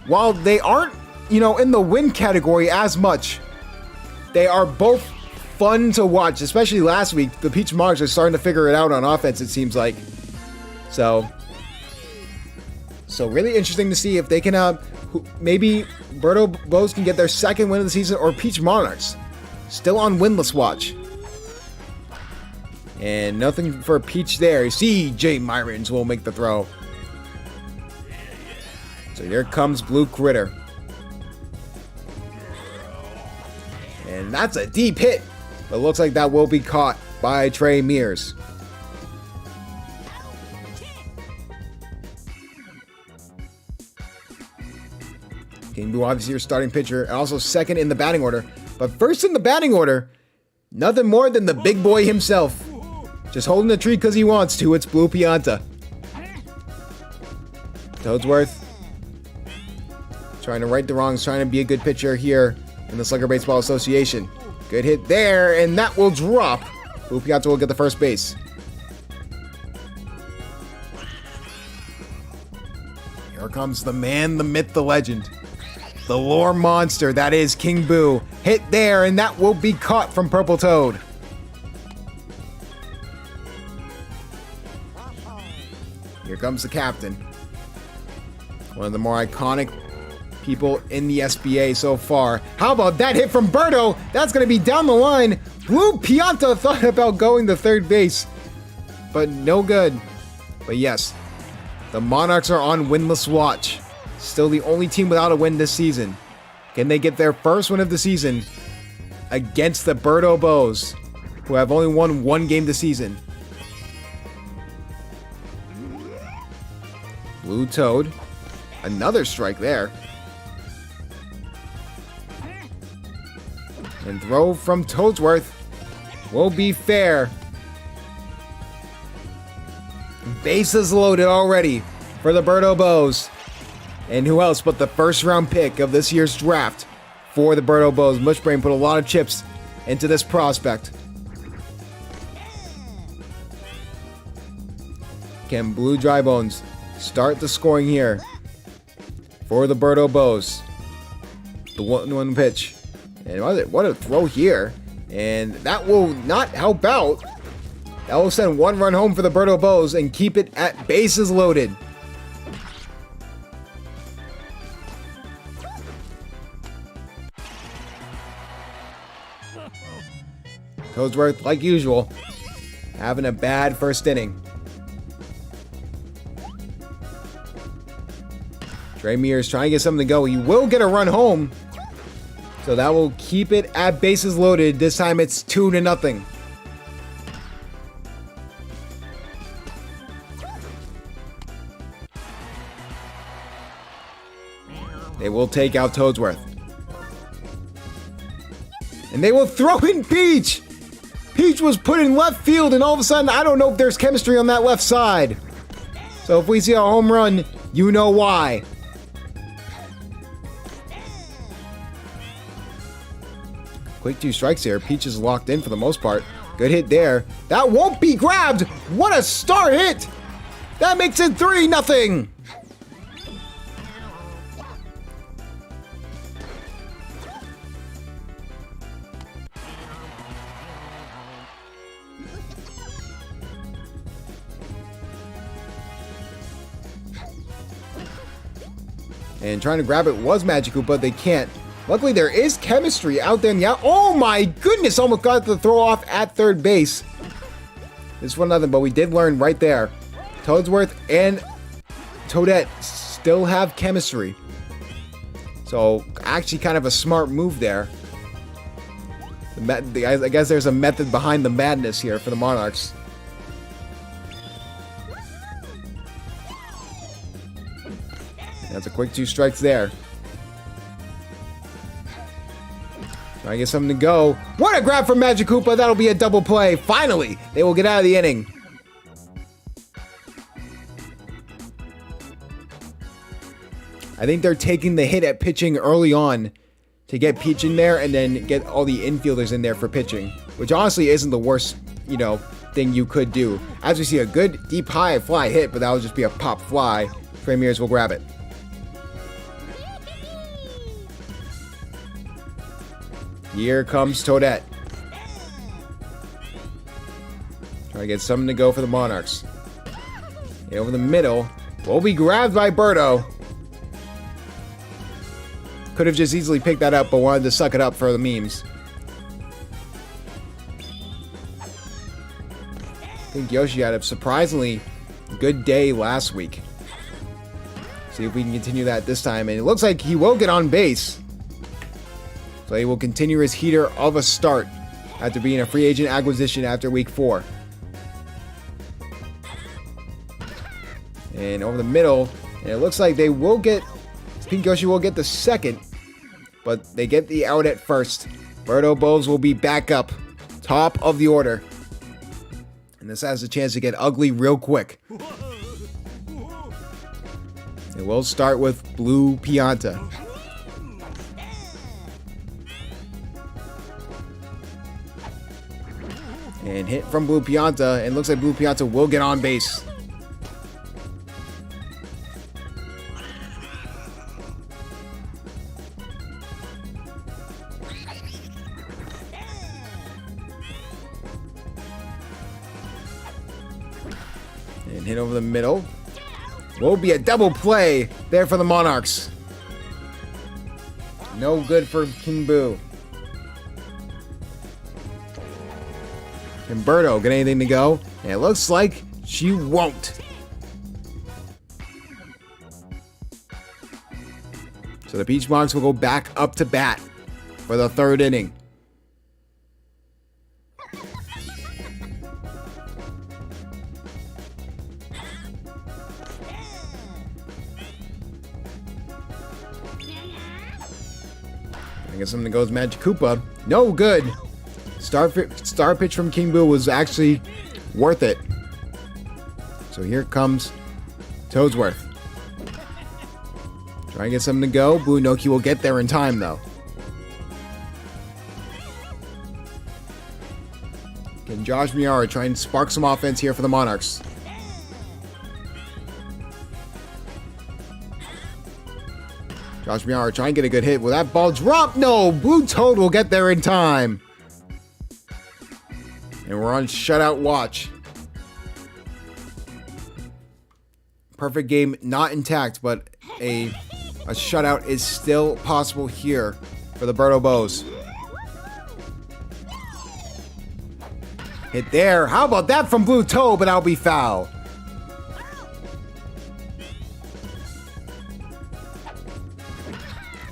while they aren't, in the win category as much, they are both fun to watch, especially last week. The Peach Monarchs are starting to figure it out on offense, it seems like. So really interesting to see if they can, maybe Birdo Bows can get their second win of the season, or Peach Monarchs still on winless watch. And nothing for Peach there. CJ Myriams will make the throw. So here comes Blue Critter. And that's a deep hit. But it looks like that will be caught by Trey Mears. King Boo, obviously your starting pitcher, and also second in the batting order. But first in the batting order Nothing more than the big boy himself. Just holding the tree because he wants to. It's Blue Pianta. Toadsworth trying to right the wrongs, trying to be a good pitcher here in the Slugger Baseball Association. Good hit there, and that will drop. Blue Pianta will get the first base. Here comes the man, the myth, the legend. The lore monster, that is King Boo. Hit there, and that will be caught from Purple Toad. Here comes the captain. One of the more iconic people in the SBA so far. How about that hit from Birdo? That's going to be down the line. Blue Pianta thought about going to third base, but no good. But yes, the Monarchs are on winless watch. Still the only team without a win this season. Can they get their first win of the season against the Birdo Bows, who have only won one game this season? Blue Toad. Another strike there. And throw from Toadsworth will be fair. Bases loaded already for the Birdo Bows. And who else but the first round pick of this year's draft for the Birdo Bows. Mushbrain put a lot of chips into this prospect. Can Blue Drybones start the scoring here for the Birdo Bows? The 1-1 pitch. And what a throw here. And that will not help out. That will send one run home for the Birdo Bows and keep it at bases loaded. Toadsworth, like usual, having a bad first inning. Trey Mears trying to get something to go. He will get a run home. So that will keep it at bases loaded. This time it's 2-0. They will take out Toadsworth. And they will throw in Peach. Peach was put in left field, and all of a sudden, I don't know if there's chemistry on that left side. So if we see a home run, you know why. Quick 2 strikes here. Peach is locked in for the most part. Good hit there. That won't be grabbed. What a star hit. That makes it 3-0. And trying to grab it was Magical, but they can't. Luckily, there is chemistry out there in the out. Oh my goodness, almost got the throw off at third base. It's 1-0, but we did learn right there. Toadsworth and Toadette still have chemistry. So, actually kind of a smart move there. I guess there's a method behind the madness here for the Monarchs. That's a quick 2 strikes there. Trying to get something to go. What a grab from Magikoopa. That'll be a double play. Finally, they will get out of the inning. I think they're taking the hit at pitching early on to get Peach in there and then get all the infielders in there for pitching, which honestly isn't the worst, thing you could do. As we see a good deep high fly hit, but that'll just be a pop fly. Trey Mears will grab it. Here comes Toadette. Trying to get something to go for the Monarchs. Over the middle. Will be grabbed by Birdo. Could have just easily picked that up, but wanted to suck it up for the memes. I think Yoshi had a surprisingly good day last week. See if we can continue that this time. And it looks like he will get on base. So he will continue his heater of a start after being a free agent acquisition after week 4. And over the middle, and it looks like they will get, Pink Yoshi will get the second, but they get the out at first. Birdo Bows will be back up. Top of the order. And this has a chance to get ugly real quick. It will start with Blue Pianta. And hit from Blue Pianta, and looks like Blue Pianta will get on base. And hit over the middle. Will be a double play there for the Monarchs. No good for King Boo. Humberto, got anything to go? And it looks like she won't. So the Peach Monarchs will go back up to bat for the third inning. I guess something goes Magic Koopa. No good. Star pitch from King Boo was actually worth it. So here comes Toadsworth. Try and get something to go. Blue Noki will get there in time, though. Can Josh Miara try and spark some offense here for the Monarchs? Josh Miara try and get a good hit. Will that ball drop? No! Blue Toad will get there in time. And we're on shutout watch. Perfect game not intact, but a shutout is still possible here for the Birdo Bows. Hit there. How about that from Blue Toad, but that'll be foul.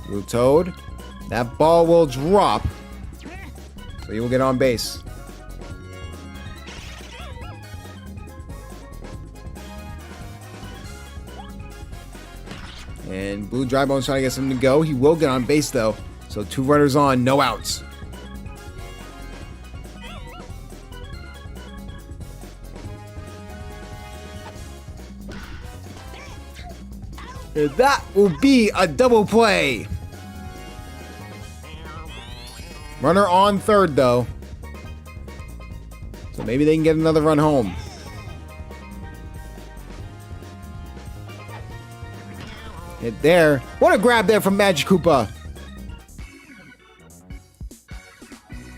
Blue Toad. That ball will drop. So he will get on base. And Blue Drybone's trying to get something to go. He will get on base, though. So 2 runners on, no outs. And that will be a double play. Runner on third, though. So maybe they can get another run home. Hit there. What a grab there from Magic Koopa.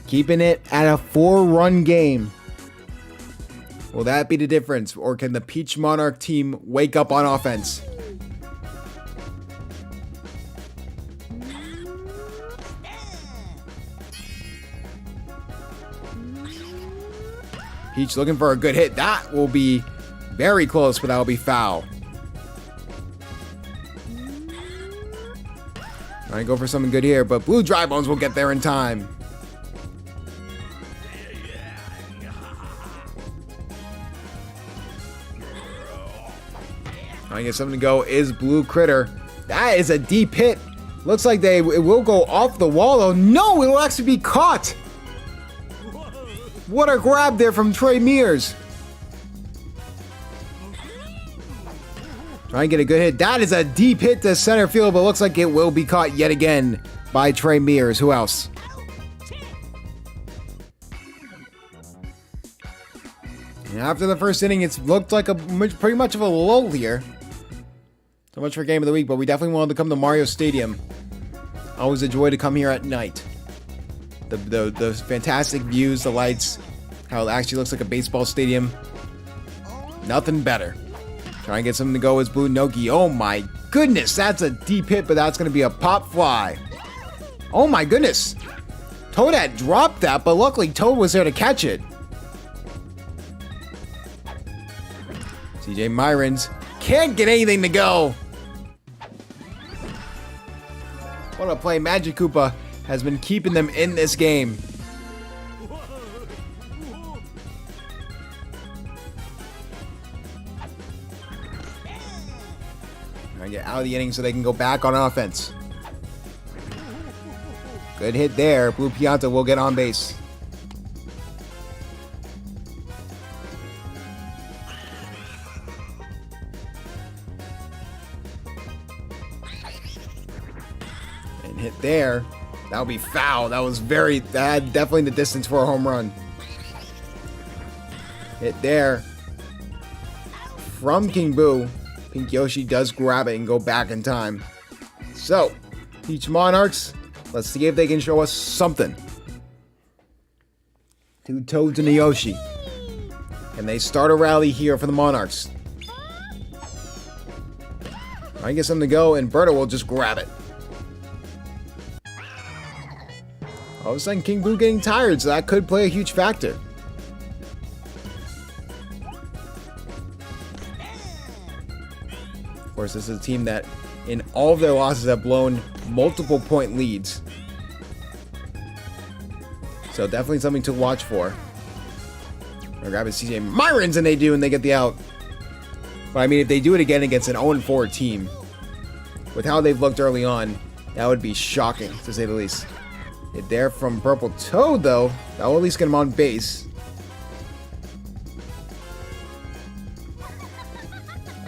Keeping it at a 4-run game. Will that be the difference? Or can the Peach Monarch team wake up on offense? Peach looking for a good hit. That will be very close, but that will be foul. Trying to go for something good here, but Blue Drybones will get there in time. Trying to get something to go is Blue Critter. That is a deep hit. Looks like it will go off the wall, though. No, it will actually be caught. What a grab there from Trey Mears. Try and get a good hit. That is a deep hit to center field, but looks like it will be caught yet again by Trey Mears. Who else? And after the first inning, it's looked like pretty much of a lull here. So much for Game of the Week, but we definitely wanted to come to Mario Stadium. Always a joy to come here at night. The fantastic views, the lights, how it actually looks like a baseball stadium. Nothing better. Try and get something to go as Blue Noki. Oh my goodness, that's a deep hit, but that's going to be a pop fly. Oh my goodness. Toad had dropped that, but luckily Toad was there to catch it. CJ Myrons can't get anything to go. What a play. Magic Koopa has been keeping them in this game. Trying to get out of the inning so they can go back on offense. Good hit there. Blue Pianta will get on base. Hit there. That would be foul. That had definitely the distance for a home run. Hit there. From King Boo. Pink Yoshi does grab it and go back in time. So, Peach Monarchs, let's see if they can show us something. 2 Toads and a Yoshi. And they start a rally here for the Monarchs. I get something to go, and Berto will just grab it. All of a sudden, King Boo getting tired, so that could play a huge factor. Of course, this is a team that, in all of their losses, have blown multiple point leads. So definitely something to watch for. They're grabbing CJ Myrons, and they do, and they get the out. But I mean, if they do it again against an 0-4 team, with how they've looked early on, that would be shocking, to say the least. Hit there from Purple Toad, though. That will at least get him on base.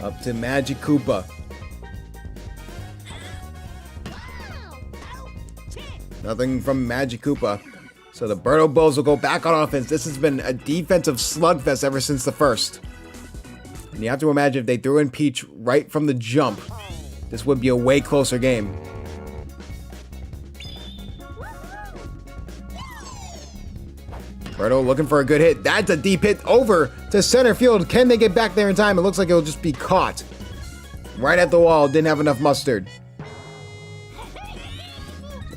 Up to Magic Koopa. Nothing from Magic Koopa. So the Birdo Bulls will go back on offense. This has been a defensive slugfest ever since the first. And you have to imagine if they threw in Peach right from the jump, this would be a way closer game. Birdo looking for a good hit. That's a deep hit over to center field. Can they get back there in time? It looks like it'll just be caught. Right at the wall. Didn't have enough mustard.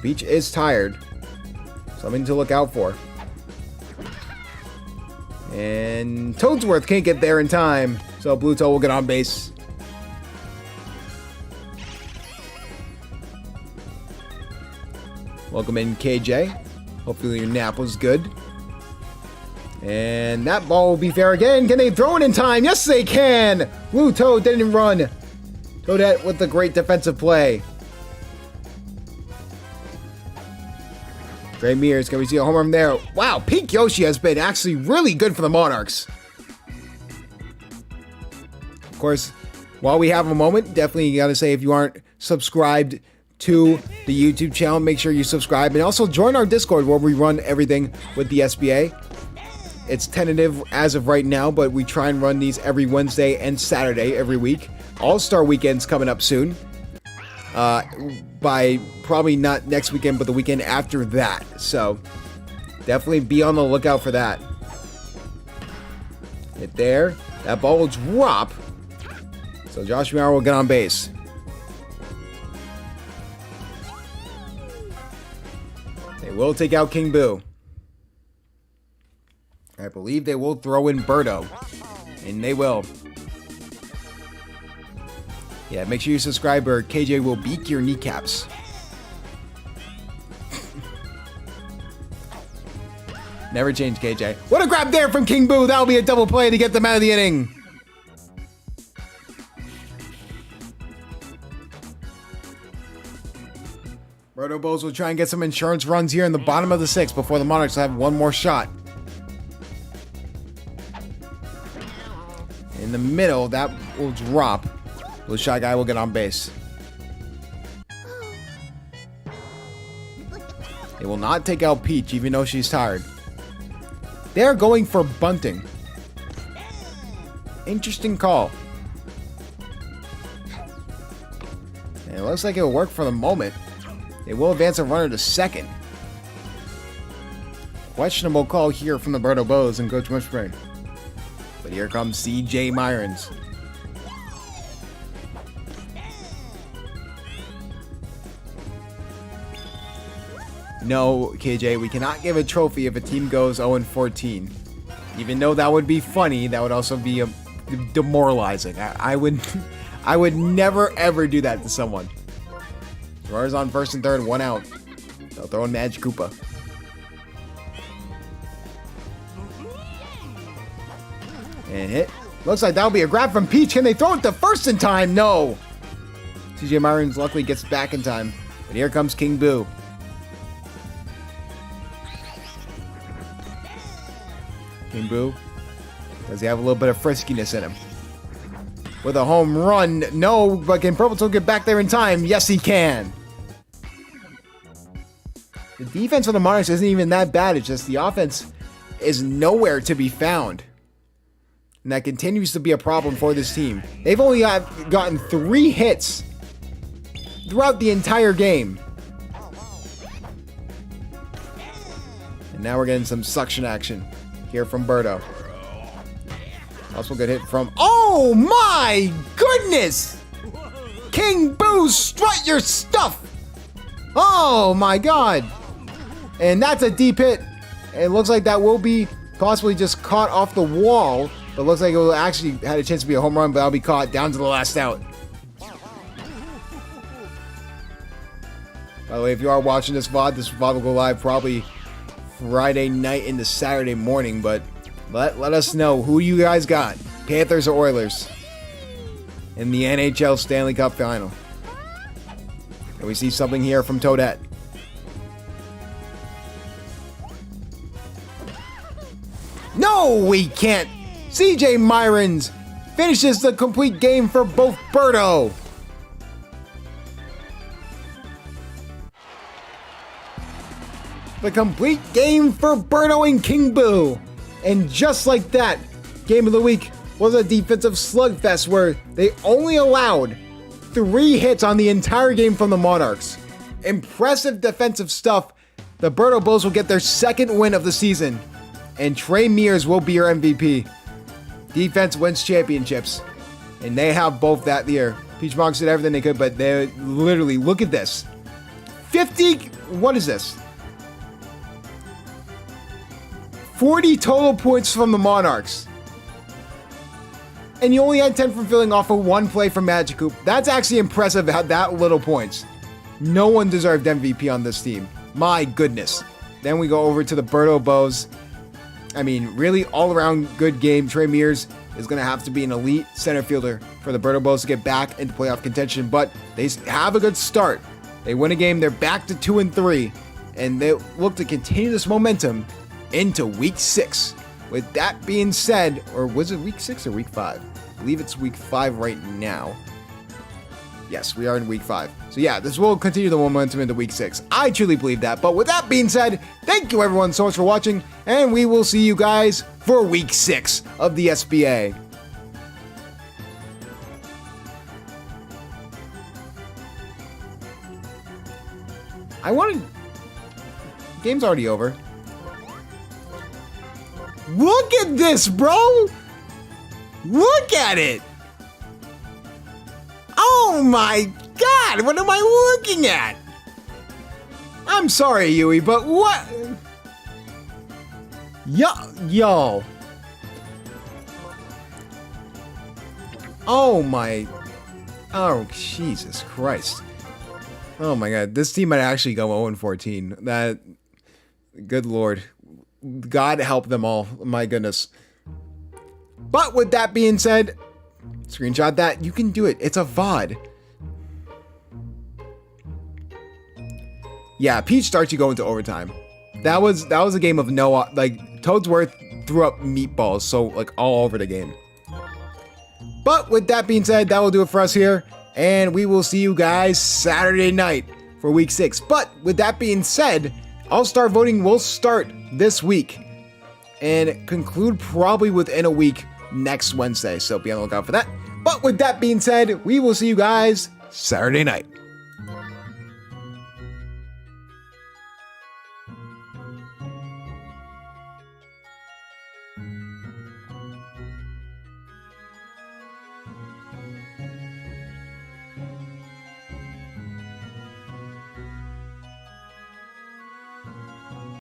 Peach is tired. Something to look out for. And Toadsworth can't get there in time. So Blue Toad will get on base. Welcome in, KJ. Hopefully your nap was good. And that ball will be fair again. Can they throw it in time? Yes, they can. Blue Toad didn't run. Toadette with the great defensive play. Gray Mears, can we see a home run there? Wow, Pink Yoshi has been actually really good for the Monarchs. Of course, while we have a moment, definitely you gotta say if you aren't subscribed to the YouTube channel, make sure you subscribe. And also join our Discord where we run everything with the SBA. It's tentative as of right now, but we try and run these every Wednesday and Saturday every week. All-Star Weekend's coming up soon. By probably not next weekend, but the weekend after that. So definitely be on the lookout for that. Hit there. That ball will drop. So Josh Mauer will get on base. They will take out King Boo. I believe they will throw in Birdo. And they will. Yeah, make sure you subscribe or KJ will beat your kneecaps. Never change, KJ. What a grab there from King Boo. That'll be a double play to get them out of the inning. Birdo Bulls will try and get some insurance runs here in the bottom of the 6th before the Monarchs have one more shot. In the middle, that will drop. Blue Shy Guy will get on base. They will not take out Peach, even though she's tired. They're going for bunting. Interesting call. And it looks like it'll work for the moment. They will advance a runner to second. Questionable call here from the Birdo Bows and Coach Wishburne. But here comes CJ Myrons. No, KJ, we cannot give a trophy if a team goes 0-14. Even though that would be funny, that would also be demoralizing. I would never ever do that to someone. Runners on first and third, 1 out. They'll throw in Magic Koopa. And hit. Looks like that'll be a grab from Peach. Can they throw it to first in time? No. CJ Myrons luckily gets back in time. But here comes King Boo. King Boo. Does he have a little bit of friskiness in him? With a home run. No, but can Purple Toad get back there in time? Yes, he can. The defense on the Monarchs isn't even that bad. It's just the offense is nowhere to be found. And that continues to be a problem for this team. They've only gotten 3 hits throughout the entire game. And now we're getting some suction action here from Birdo. Also good hit from... Oh my goodness! King Boo, strut your stuff! Oh my god! And that's a deep hit. It looks like that will be possibly just caught off the wall. But it looks like it will actually had a chance to be a home run, but that'll be caught down to the last out. By the way, if you are watching this VOD will go live probably Friday night into Saturday morning, but let us know who you guys got, Panthers or Oilers, in the NHL Stanley Cup Final. And we see something here from Toadette. No, we can't! CJ Myrons finishes the complete game for both Birdo. The complete game for Birdo and King Boo. And just like that, game of the week was a defensive slugfest where they only allowed 3 hits on the entire game from the Monarchs. Impressive defensive stuff. The Birdo Bulls will get their 2nd win of the season. And Trey Mears will be your MVP. Defense wins championships. And they have both that year. Peach Monks did everything they could, but they literally, look at this. 50, what is this? 40 total points from the Monarchs. And you only had 10 from filling off of 1 play from Magic Hoop. That's actually impressive at that little points. No one deserved MVP on this team. My goodness. Then we go over to the Birdo Bows. I mean, really all-around good game. Trey Mears is going to have to be an elite center fielder for the Birdo Bows to get back into playoff contention, but they have a good start. They win a game. They're back to 2-3, and they look to continue this momentum into Week 6. With that being said, or was it Week 6 or Week 5? I believe it's Week 5 right now. Yes, we are in Week 5. So yeah, this will continue the momentum into Week 6. I truly believe that. But with that being said, thank you everyone so much for watching, and we will see you guys for Week 6 of the SBA. Game's already over. Look at this, bro! Look at it! Oh my god, what am I looking at? I'm sorry, Yui, but what? Yo. Oh, Jesus Christ. Oh my god, this team might actually go 0-14. Good lord. God help them all, my goodness. But with that being said, screenshot that. You can do it. It's a VOD. Yeah, Peach starts you go into overtime. That was a game of no, like, Toadsworth threw up meatballs, so, like, all over the game. But with that being said, that will do it for us here, and we will see you guys Saturday night for Week 6. But with that being said, All-Star voting will start this week and conclude probably within a week next Wednesday, so be on the lookout for that. But with that being said, we will see you guys Saturday night.